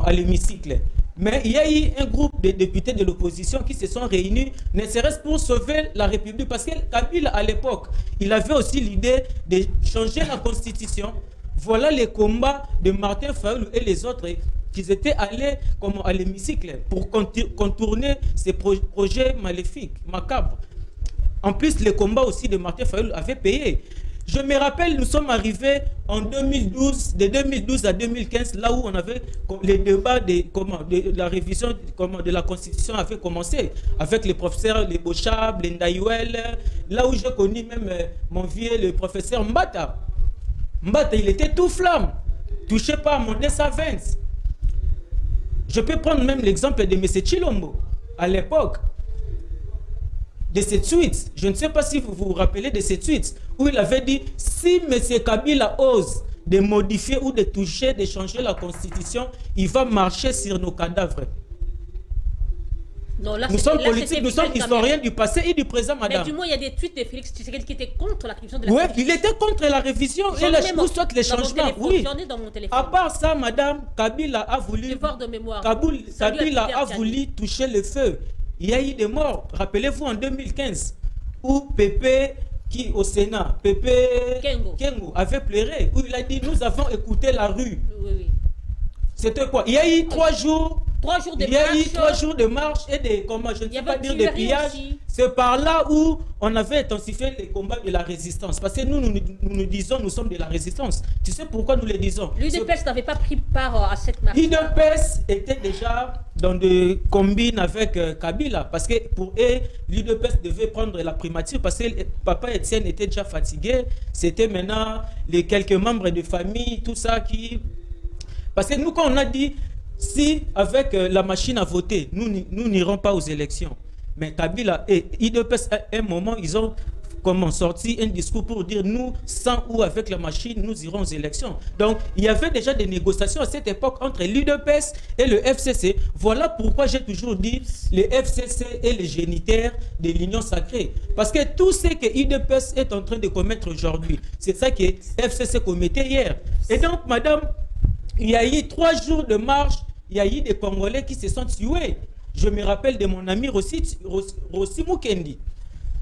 à l'hémicycle. Mais il y a eu un groupe de députés de l'opposition qui se sont réunis, ne serait-ce pour sauver la République. Parce que Kabila, à l'époque, il avait aussi l'idée de changer la Constitution. Voilà les combats de Martin Fayulu et les autres qui étaient allés à l'hémicycle pour contourner ces projets maléfiques, macabres. En plus, les combats aussi de Martin Fayulu avaient payé. Je me rappelle, nous sommes arrivés en 2012, de 2012 à 2015, là où on avait les débats de la révision de la Constitution avait commencé, avec les professeurs, les Bochab, les Ndaïwel, là où j'ai connu même mon vieux, le professeur Mbata. Mbata, il était tout flamme, touché par mon Savens. Je peux prendre même l'exemple de M. Chilombo, à l'époque. De cette suite, je ne sais pas si vous vous rappelez de cette suite, où il avait dit, si M. Kabila ose de modifier ou de toucher, de changer la Constitution, il va marcher sur nos cadavres. Non, là, nous sommes là, politiques, nous sommes Vital historiens Kamerhe. du passé et du présent, madame. Mais du moins, il y a des tweets de Félix Tshisekedi qui étaient contre la révision de la Oui, Constitution. il était contre la révision J'en ai et même ou soit les dans mon changements. téléphone, Oui. j'en ai dans mon téléphone. À part ça, madame, Kabila a voulu, Devoir de mémoire. Kabila a voulu toucher le feu. Il y a eu des morts. Rappelez-vous en 2015, où Pépé, qui au Sénat, Pépé Kengo avait pleuré, où il a dit nous avons écouté la rue. Oui, oui. C'était quoi? Il y a eu 3 jours. 3 jours de Il y a eu marche. 3 jours de marche et des combats, je ne sais pas dire des pillages. C'est par là où on avait intensifié les combats de la résistance. Parce que nous disons, nous sommes de la résistance. Tu sais pourquoi nous le disons? L'UDPS n'avait pas pris part à cette marche. L'UDPS était déjà dans des combines avec Kabila. Parce que pour eux, l'UDPS devait prendre la primature. Parce que Papa Etienne était déjà fatigué. C'était maintenant les quelques membres de famille, tout ça qui... Parce que nous, quand on a dit... Si, avec la machine à voter, nous n'irons pas aux élections. Mais Kabila et IDPS, à un moment, ils ont sorti un discours pour dire nous, sans ou avec la machine, nous irons aux élections. Donc, il y avait déjà des négociations à cette époque entre l'IDPS et le FCC. Voilà pourquoi j'ai toujours dit le FCC est le géniteur de l'Union sacrée. Parce que tout ce que IDPS est en train de commettre aujourd'hui, c'est ça que FCC commettait hier. Et donc, madame, il y a eu 3 jours de marche. Il y a eu des Congolais qui se sont tués. Je me rappelle de mon ami Rossi Mukendi.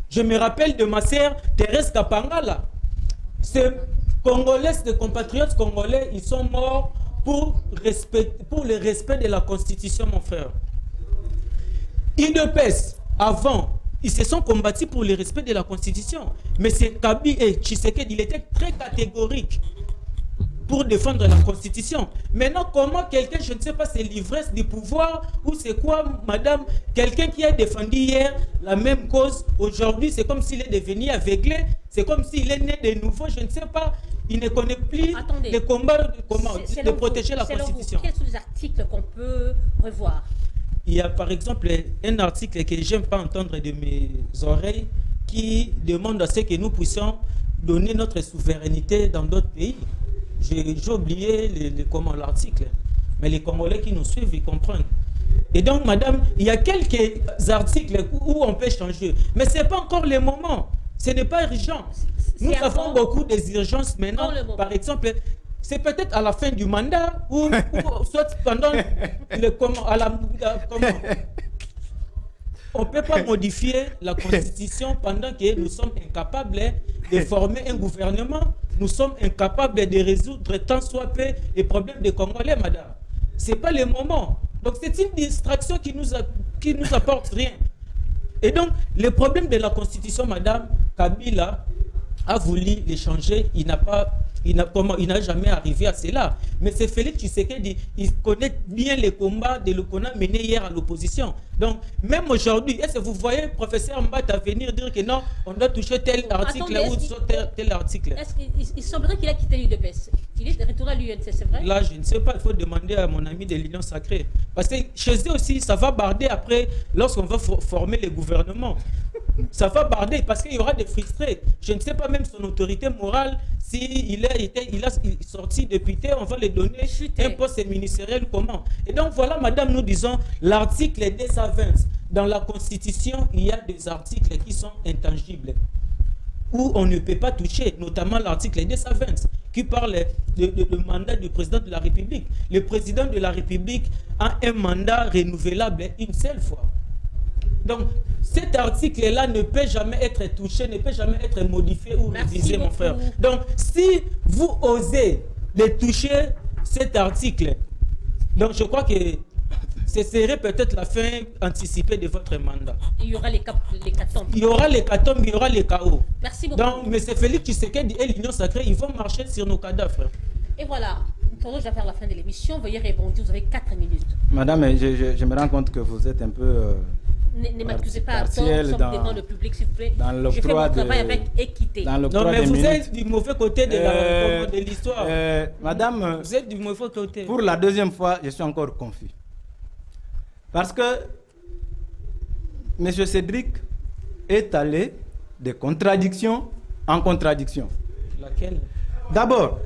Je me rappelle de ma sœur Thérèse Kapangala. Ces Congolais, ces compatriotes congolais, ils sont morts pour le respect de la Constitution, mon frère. IDPS, avant, ils se sont combattus pour le respect de la Constitution. Mais c'est Kabi et Tshisekedi, il était très catégorique pour défendre la Constitution. Maintenant, comment quelqu'un, je ne sais pas, c'est l'ivresse du pouvoir ou c'est quoi, madame, quelqu'un qui a défendu hier la même cause, aujourd'hui, c'est comme s'il est devenu aveuglé, c'est comme s'il est né de nouveau, je ne sais pas, il ne connaît plus les combats de protéger la Constitution. Quels sont les articles qu'on peut revoir? Il y a par exemple un article que je n'aime pas entendre de mes oreilles qui demande à ce que nous puissions donner notre souveraineté dans d'autres pays. J'ai oublié l'article, mais les Congolais qui nous suivent, ils comprennent. Et donc, madame, il y a quelques articles où on peut changer, mais ce n'est pas encore le moment. Ce n'est pas urgent. Nous avons beaucoup d'urgences maintenant. Par exemple, c'est peut-être à la fin du mandat ou soit pendant on ne peut pas modifier la Constitution pendant que nous sommes incapables de former un gouvernement. Nous sommes incapables de résoudre tant soit peu les problèmes des Congolais, madame. Ce n'est pas le moment. Donc c'est une distraction qui nous apporte rien. Et donc, le problème de la Constitution, madame, Kabila a voulu les changer. Il n'a jamais arrivé à cela. Mais c'est Félix Tshisekedi, il connaît bien les combats qu'on a menés hier à l'opposition. Donc, même aujourd'hui, est-ce que vous voyez professeur Mbata venir dire que non, on doit toucher tel article ou tel article? Il semblerait qu'il a quitté l'UDPS. Il est retourné à l'UNC, c'est vrai? Là, je ne sais pas, il faut demander à mon ami de l'Union sacrée. Parce que chez eux aussi, ça va barder après, lorsqu'on va former le gouvernement. Ça va barder parce qu'il y aura des frustrés. Je ne sais pas même son autorité morale, s'il a sorti député, on va lui donner un poste ministériel comment. Et donc voilà, madame, nous disons l'article 220. Dans la Constitution, il y a des articles qui sont intangibles, où on ne peut pas toucher, notamment l'article 220, qui parle de mandat du président de la République. Le président de la République a un mandat renouvelable une seule fois. Donc, cet article-là ne peut jamais être touché, ne peut jamais être modifié ou révisé, mon frère. Donc, si vous osez de toucher cet article, donc je crois que ce serait peut-être la fin anticipée de votre mandat. Il y aura les catombes. Il y aura les catombes, il y aura les chaos. Merci beaucoup. Donc, M. Félix Tshisekedi et l'Union sacrée, ils vont marcher sur nos cadavres. Et voilà, nous allons vers la fin de l'émission. Veuillez répondre, vous avez 4 minutes. Madame, je me rends compte que vous êtes un peu... ne m'accusez pas à tort, nous sommes devant le public, s'il vous plaît. Je fais mon travail avec équité. Non, mais vous êtes du mauvais côté de l'histoire. Madame, vous êtes du mauvais côté. Pour la deuxième fois, je suis encore confus. Parce que M. Cédric est allé de contradiction en contradiction. Laquelle? D'abord,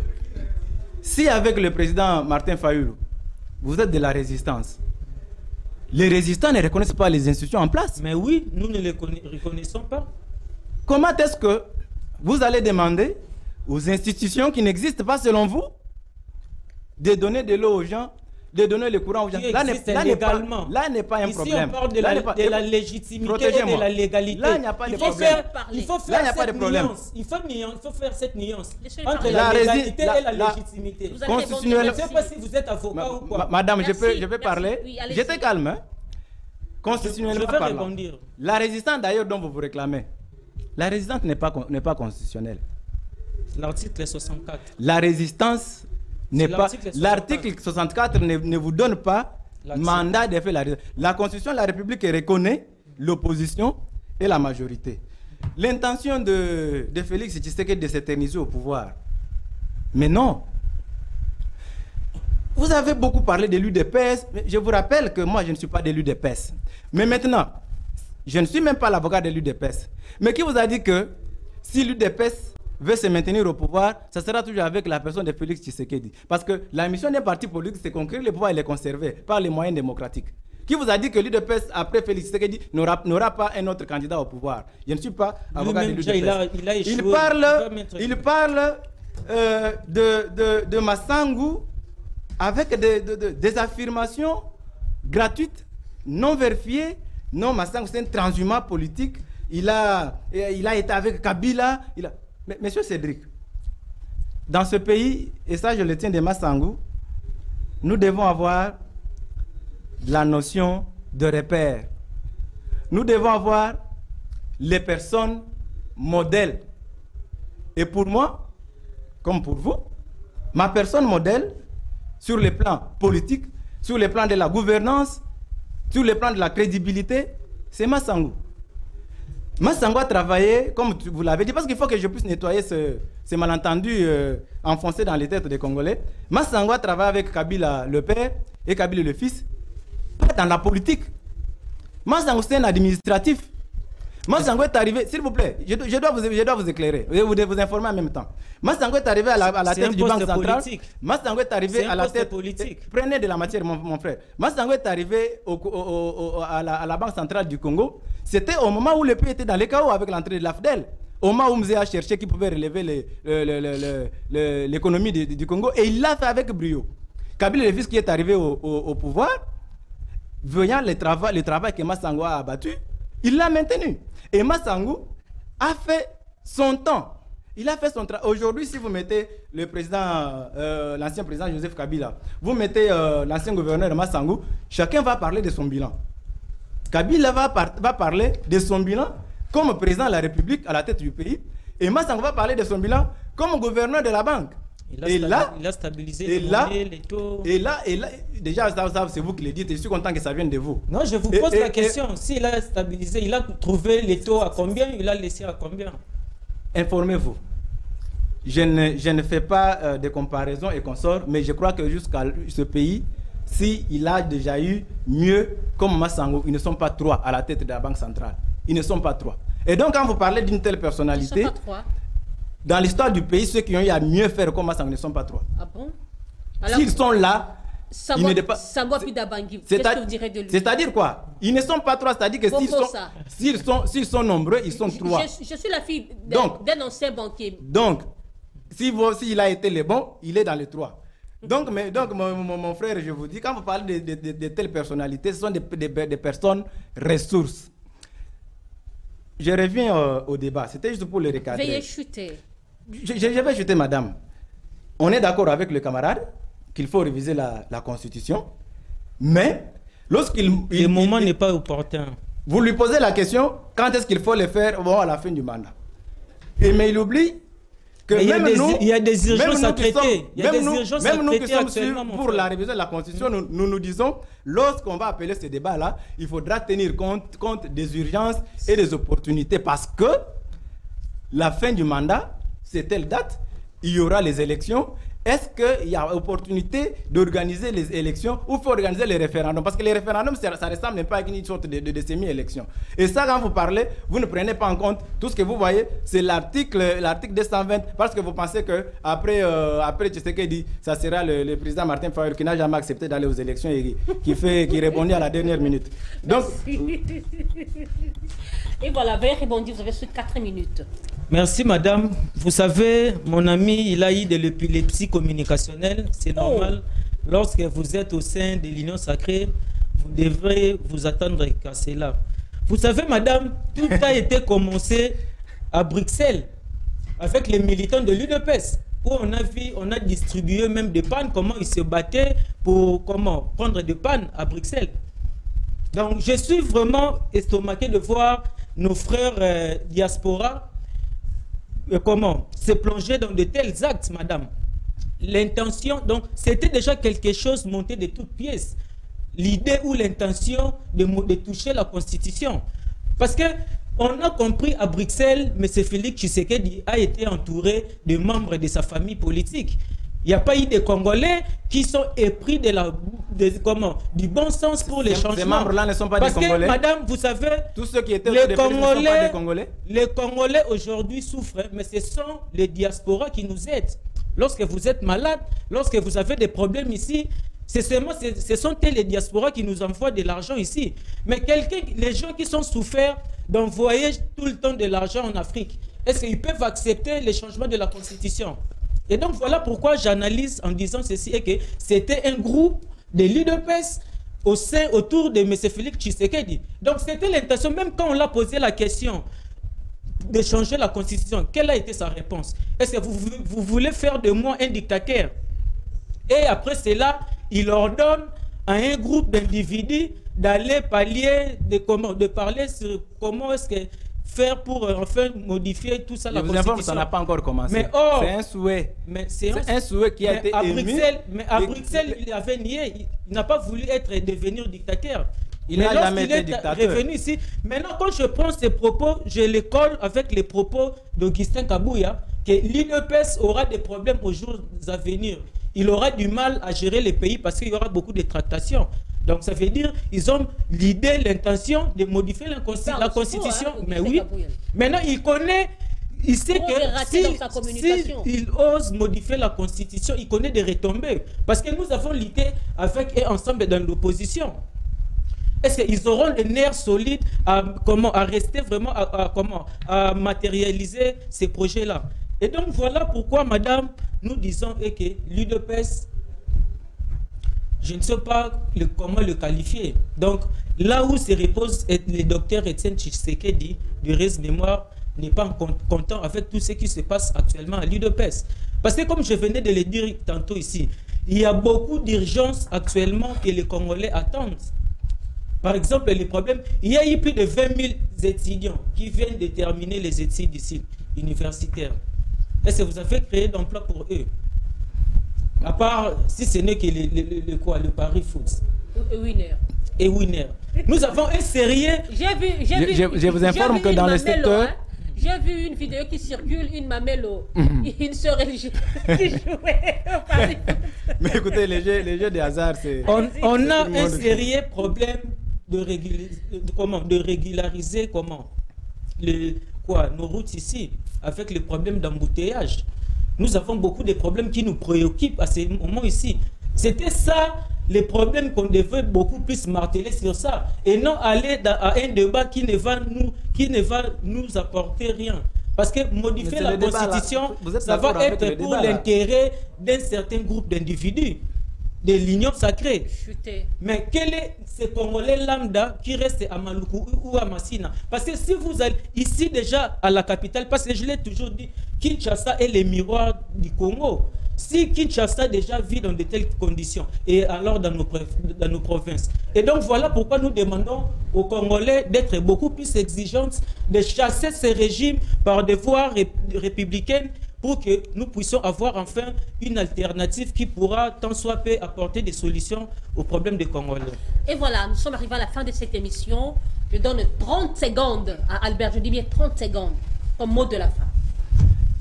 si avec le président Martin Fayulu, vous êtes de la résistance, Les résistants ne reconnaissent pas les institutions en place. Mais oui, nous ne les reconnaissons pas. Comment est-ce que vous allez demander aux institutions qui n'existent pas selon vous de donner de l'eau aux gens, de donner le courant aux gens? Là n'est pas un Ici, problème. on parle de la légitimité et de la légalité. Là, il n'y a pas de problème. Il faut faire cette nuance. Il faut faire cette nuance entre la légalité et la légitimité. Je ne sais pas si vous êtes avocat ou quoi. Madame, je peux parler. J'étais calme. Hein? Constitutionnellement parlant. La résistance d'ailleurs dont vous vous réclamez, la résistance n'est pas constitutionnelle. L'article 64. La résistance n'est pas... L'article 64 ne vous donne pas mandat de faire la résistance. La Constitution de la République reconnaît l'opposition et la majorité. L'intention de Félix Tshisekedi de s'éterniser au pouvoir. Mais non. Vous avez beaucoup parlé de l'UDPS. Je vous rappelle que moi, je ne suis pas de l'UDPS. Mais maintenant, je ne suis même pas l'avocat de l'UDPS. Mais qui vous a dit que si l'UDPS veut se maintenir au pouvoir, ça sera toujours avec la personne de Félix Tshisekedi? Parce que la mission d'un parti politique, c'est conquérir le pouvoir et le conserver par les moyens démocratiques. Qui vous a dit que l'UDPS, après Félix Tshisekedi, n'aura pas un autre candidat au pouvoir? Je ne suis pas avocat de l'UDPS. Il parle de Massangou avec des affirmations gratuites, non vérifiées. Non, Massangou, c'est un transhumant politique. Il a été avec Kabila. Mais, monsieur Cédric, dans ce pays, et ça je le tiens de Massangou, nous devons avoir la notion de repère. Nous devons avoir les personnes modèles. Et pour moi, comme pour vous, ma personne modèle, sur le plan politique, sur le plan de la gouvernance, sur le plan de la crédibilité, c'est Massangou. Massangou a travaillé, comme vous l'avez dit, parce qu'il faut que je puisse nettoyer ces malentendus enfoncés dans les têtes des Congolais. Massangou a travaillé avec Kabila le père et Kabila le fils, pas dans la politique. Massangou c'est un administratif. Massangou est arrivé, s'il vous plaît, je dois vous éclairer, vous informer en même temps. Massangou est arrivé à la tête du Banque centrale. Massangou est arrivé à la tête politique. Prenez de la matière, mon frère. Massangou est arrivé à la Banque centrale du Congo. C'était au moment où le pays était dans les chaos avec l'entrée de l'AFDEL. Au moment où Mzee a cherché qui pouvait relever l'économie du Congo. Et il l'a fait avec brio. Kabila le fils qui est arrivé au pouvoir, voyant le travail que Massangou a abattu, il l'a maintenu. Et Massangou a fait son temps. Il a fait son travail. Aujourd'hui, si vous mettez le président, l'ancien président Joseph Kabila, vous mettez l'ancien gouverneur Massangou, chacun va parler de son bilan. Kabila va parler de son bilan comme président de la République à la tête du pays. Et Massangou va parler de son bilan comme gouverneur de la banque. Il a stabilisé les taux. Et là, déjà, ça, c'est vous qui le dites. Je suis content que ça vienne de vous. Non, je vous pose la question. S'il a stabilisé, il a trouvé les taux à combien? Il a laissé à combien? Informez-vous. Je ne fais pas de comparaison et consorts, mais je crois que jusqu'à ce pays, s'il a déjà eu mieux comme Massangou, ils ne sont pas trois à la tête de la Banque centrale. Ils ne sont pas trois. Et donc, quand vous parlez d'une telle personnalité... Ils ne sont pas trois. Dans l'histoire du pays, ceux qui ont eu à mieux faire comme ça ne sont pas trois. Ah bon? S'ils sont là, ils ne pas. Qu'est-ce que vous direz de lui? C'est-à-dire quoi? Ils ne sont pas trois, c'est-à-dire que s'ils sont nombreux, ils sont trois. Je suis la fille d'un ancien banquier. Donc, s'il a été le bon, il est dans les trois. Donc mon frère, je vous dis, quand vous parlez de telles personnalités, ce sont des personnes ressources. Je reviens au débat. C'était juste pour le recadrer. Veuillez chuter. Je vais chuter, madame. On est d'accord avec le camarade qu'il faut réviser la Constitution, mais lorsqu'il... Le moment n'est pas opportun. Vous lui posez la question, quand est-ce qu'il faut le faire? Bon, à la fin du mandat. Mais il oublie que il y a des urgences à traiter. Même nous qui sommes sûrs pour la révision de la Constitution, nous disons, lorsqu'on va appeler ce débat-là, il faudra tenir compte des urgences et des opportunités, parce que la fin du mandat, c'est telle date, il y aura les élections, est-ce qu'il y a opportunité d'organiser les élections ou faut organiser les référendums? Parce que les référendums, ça ressemble même pas à une sorte de semi-élection. Et ça, quand vous parlez, vous ne prenez pas en compte tout ce que vous voyez, c'est l'article 220, parce que vous pensez qu'après Tshisekedi, ça sera le président Martin Fayulu qui n'a jamais accepté d'aller aux élections et qui répondit à la dernière minute. Donc, et voilà, veuillez rebondir, vous avez sur 4 minutes. Merci madame. Vous savez, mon ami, il a eu de l'épilepsie communicationnelle. C'est normal. Lorsque vous êtes au sein de l'Union sacrée, vous devrez vous attendre à cela. Vous savez madame, tout a été commencé à Bruxelles avec les militants de l'UDPS, où on a distribué même des pannes, comment ils se battaient pour prendre des pannes à Bruxelles. Donc je suis vraiment estomaqué de voir nos frères diaspora se plonger dans de tels actes, madame. L'intention, donc, c'était déjà quelque chose monté de toutes pièces. L'idée ou l'intention de toucher la Constitution. Parce que on a compris à Bruxelles, M. Félix Tshisekedi a été entouré de membres de sa famille politique. Il n'y a pas eu de Congolais qui sont épris du bon sens pour les changements. Ces membres-là ne sont pas des Congolais. Parce que, madame, vous savez, tous ceux qui étaient les Congolais, ne sont pas des Congolais. Les Congolais aujourd'hui souffrent, mais ce sont les diasporas qui nous aident. Lorsque vous êtes malade, lorsque vous avez des problèmes ici, ce sont les diasporas qui nous envoient de l'argent ici. Mais les gens qui sont souffrants d'envoyer tout le temps de l'argent en Afrique, est-ce qu'ils peuvent accepter les changements de la Constitution? Et donc voilà pourquoi j'analyse en disant ceci, et que c'était un groupe de l'UDPS autour de M. Félix Tshisekedi. Donc c'était l'intention, même quand on l'a posé la question de changer la Constitution, quelle a été sa réponse? Est-ce que vous voulez faire de moi un dictateur? Et après cela, il ordonne à un groupe d'individus d'aller de parler sur comment est-ce que faire pour enfin modifier tout ça, la Constitution. Ça n'a pas encore commencé. Mais c'est un souhait. C'est un souhait qui a été émis. Mais à Bruxelles, il avait nié. Il n'a pas voulu devenir dictateur. Il n'a jamais été dictateur. Revenu ici. Maintenant, quand je prends ces propos, je les colle avec les propos d'Augustin Kabouya, que l'UDPS aura des problèmes aux jours à venir. Il aura du mal à gérer les pays parce qu'il y aura beaucoup de tractations. Donc ça veut dire qu'ils ont l'idée, l'intention de modifier la Constitution. Mais oui, maintenant il connaît, il sait que s'il ose modifier la Constitution, il connaît des retombées. Parce que nous avons lutté avec eux ensemble dans l'opposition. Est-ce qu'ils auront les nerfs solides à rester vraiment, à matérialiser ces projets-là? Et donc voilà pourquoi, madame, nous disons que l'UDPS, je ne sais pas comment le qualifier. Donc, là où se repose le docteur Etienne Tshisekedi, du reste mémoire, n'est pas content avec tout ce qui se passe actuellement à l'UDPS. Parce que comme je venais de le dire tantôt ici, il y a beaucoup d'urgences actuellement que les Congolais attendent. Par exemple, les problèmes, il y a eu plus de 20 000 étudiants qui viennent de terminer les études ici, universitaires. Est-ce que vous avez créé d'emplois pour eux? À part, si ce n'est que le Paris Foot. Et Winner. Nous avons un sérieux... Je vous informe que dans le secteur... J'ai vu une vidéo qui circule, une mamelo, une sœur religieuse qui jouait au Paris Foot. Mais écoutez, les jeux de hasard, c'est... On a un sérieux problème de régulariser nos routes ici, avec les problèmes d'embouteillage. Nous avons beaucoup de problèmes qui nous préoccupent à ce moment ici. C'était ça, les problèmes qu'on devait beaucoup plus marteler sur ça. Et non aller à un débat qui ne va nous apporter rien. Parce que modifier la Constitution, ça va être pour l'intérêt d'un certain groupe d'individus, de l'Union sacrée. Mais quel est ce Congolais lambda qui reste à Maluku ou à Massina? Parce que si vous allez ici déjà à la capitale, parce que je l'ai toujours dit, Kinshasa est le miroir du Congo. Si Kinshasa déjà vit dans de telles conditions, et alors dans nos provinces. Et donc voilà pourquoi nous demandons aux Congolais d'être beaucoup plus exigeantes, de chasser ces régimes par des voies républicaines, pour que nous puissions avoir enfin une alternative qui pourra tant soit peu apporter des solutions aux problèmes des Congolais. Et voilà, nous sommes arrivés à la fin de cette émission. Je donne 30 secondes à Albert, je dis bien 30 secondes, comme mot de la fin.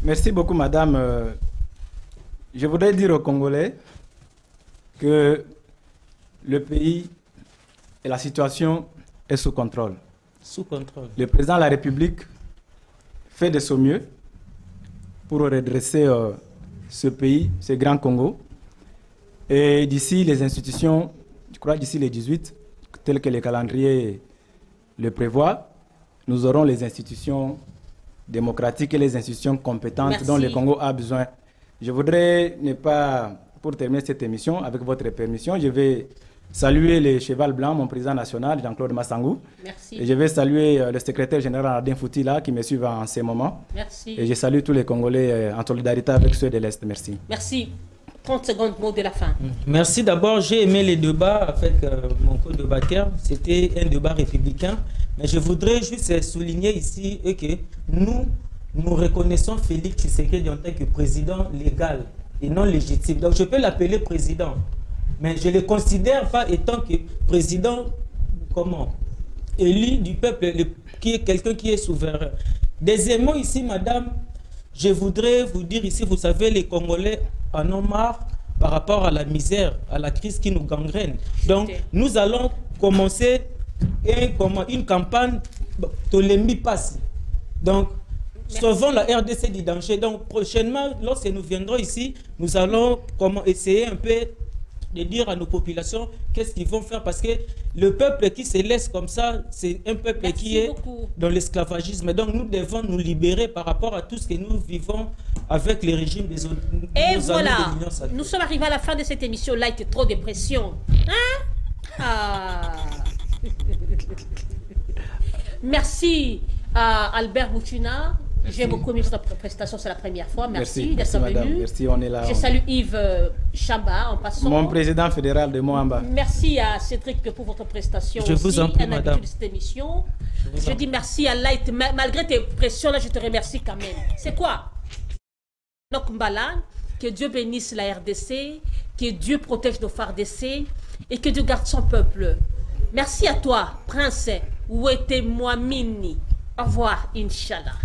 Merci beaucoup, madame. Je voudrais dire aux Congolais que le pays et la situation est sous contrôle. Sous contrôle. Le président de la République fait de son mieux pour redresser ce pays, ce grand Congo. Et d'ici les institutions, je crois d'ici les 18, tel que le calendrier le prévoit, nous aurons les institutions démocratiques et les institutions compétentes Merci. dont le Congo a besoin. Je voudrais ne pas, pour terminer cette émission, avec votre permission, je vais saluer le cheval blanc, mon président national, Jean-Claude Massangou. Merci. Et je vais saluer le secrétaire général Adin Foutila qui me suit en ce moment. Merci. Et je salue tous les Congolais en solidarité avec ceux de l'Est. Merci. Merci. 30 secondes, mot de la fin. Merci. D'abord, j'ai aimé les débats avec mon co-débatteur. C'était un débat républicain. Mais je voudrais juste souligner ici que nous reconnaissons Félix Tshisekedi en tant que président légal et non légitime. Donc, je peux l'appeler président. Mais je ne le considère pas étant que président, comment, élu du peuple, qui est quelqu'un qui est souverain. Deuxièmement, ici, madame, je voudrais vous dire ici, vous savez, les Congolais en ont marre par rapport à la misère, à la crise qui nous gangrène. Donc, nous allons commencer une campagne Tolembi Passi. Donc, sauvons la RDC du danger. Donc, prochainement, lorsque nous viendrons ici, nous allons essayer un peu de dire à nos populations qu'est-ce qu'ils vont faire, parce que le peuple qui se laisse comme ça, c'est un peuple qui est dans l'esclavagisme. Donc nous devons nous libérer par rapport à tout ce que nous vivons avec les régimes des autres. Et voilà, nous sommes arrivés à la fin de cette émission. Là, il était trop de pression. Merci à Albert Boutuna. J'ai beaucoup aimé votre prestation, c'est la première fois. Merci d'être venu. Merci, on est là. Je salue Yves Chamba en passant. Mon président fédéral de Moamba. Merci à Cédric pour votre prestation. Je vous en prie, madame. De cette émission. Je dis merci à Light. Malgré tes pressions, là, je te remercie quand même. C'est quoi? Donc, Mbala, que Dieu bénisse la RDC, que Dieu protège nos FARDC et que Dieu garde son peuple. Merci à toi, Prince Ouete Mouamini. Au revoir, Inch'Allah.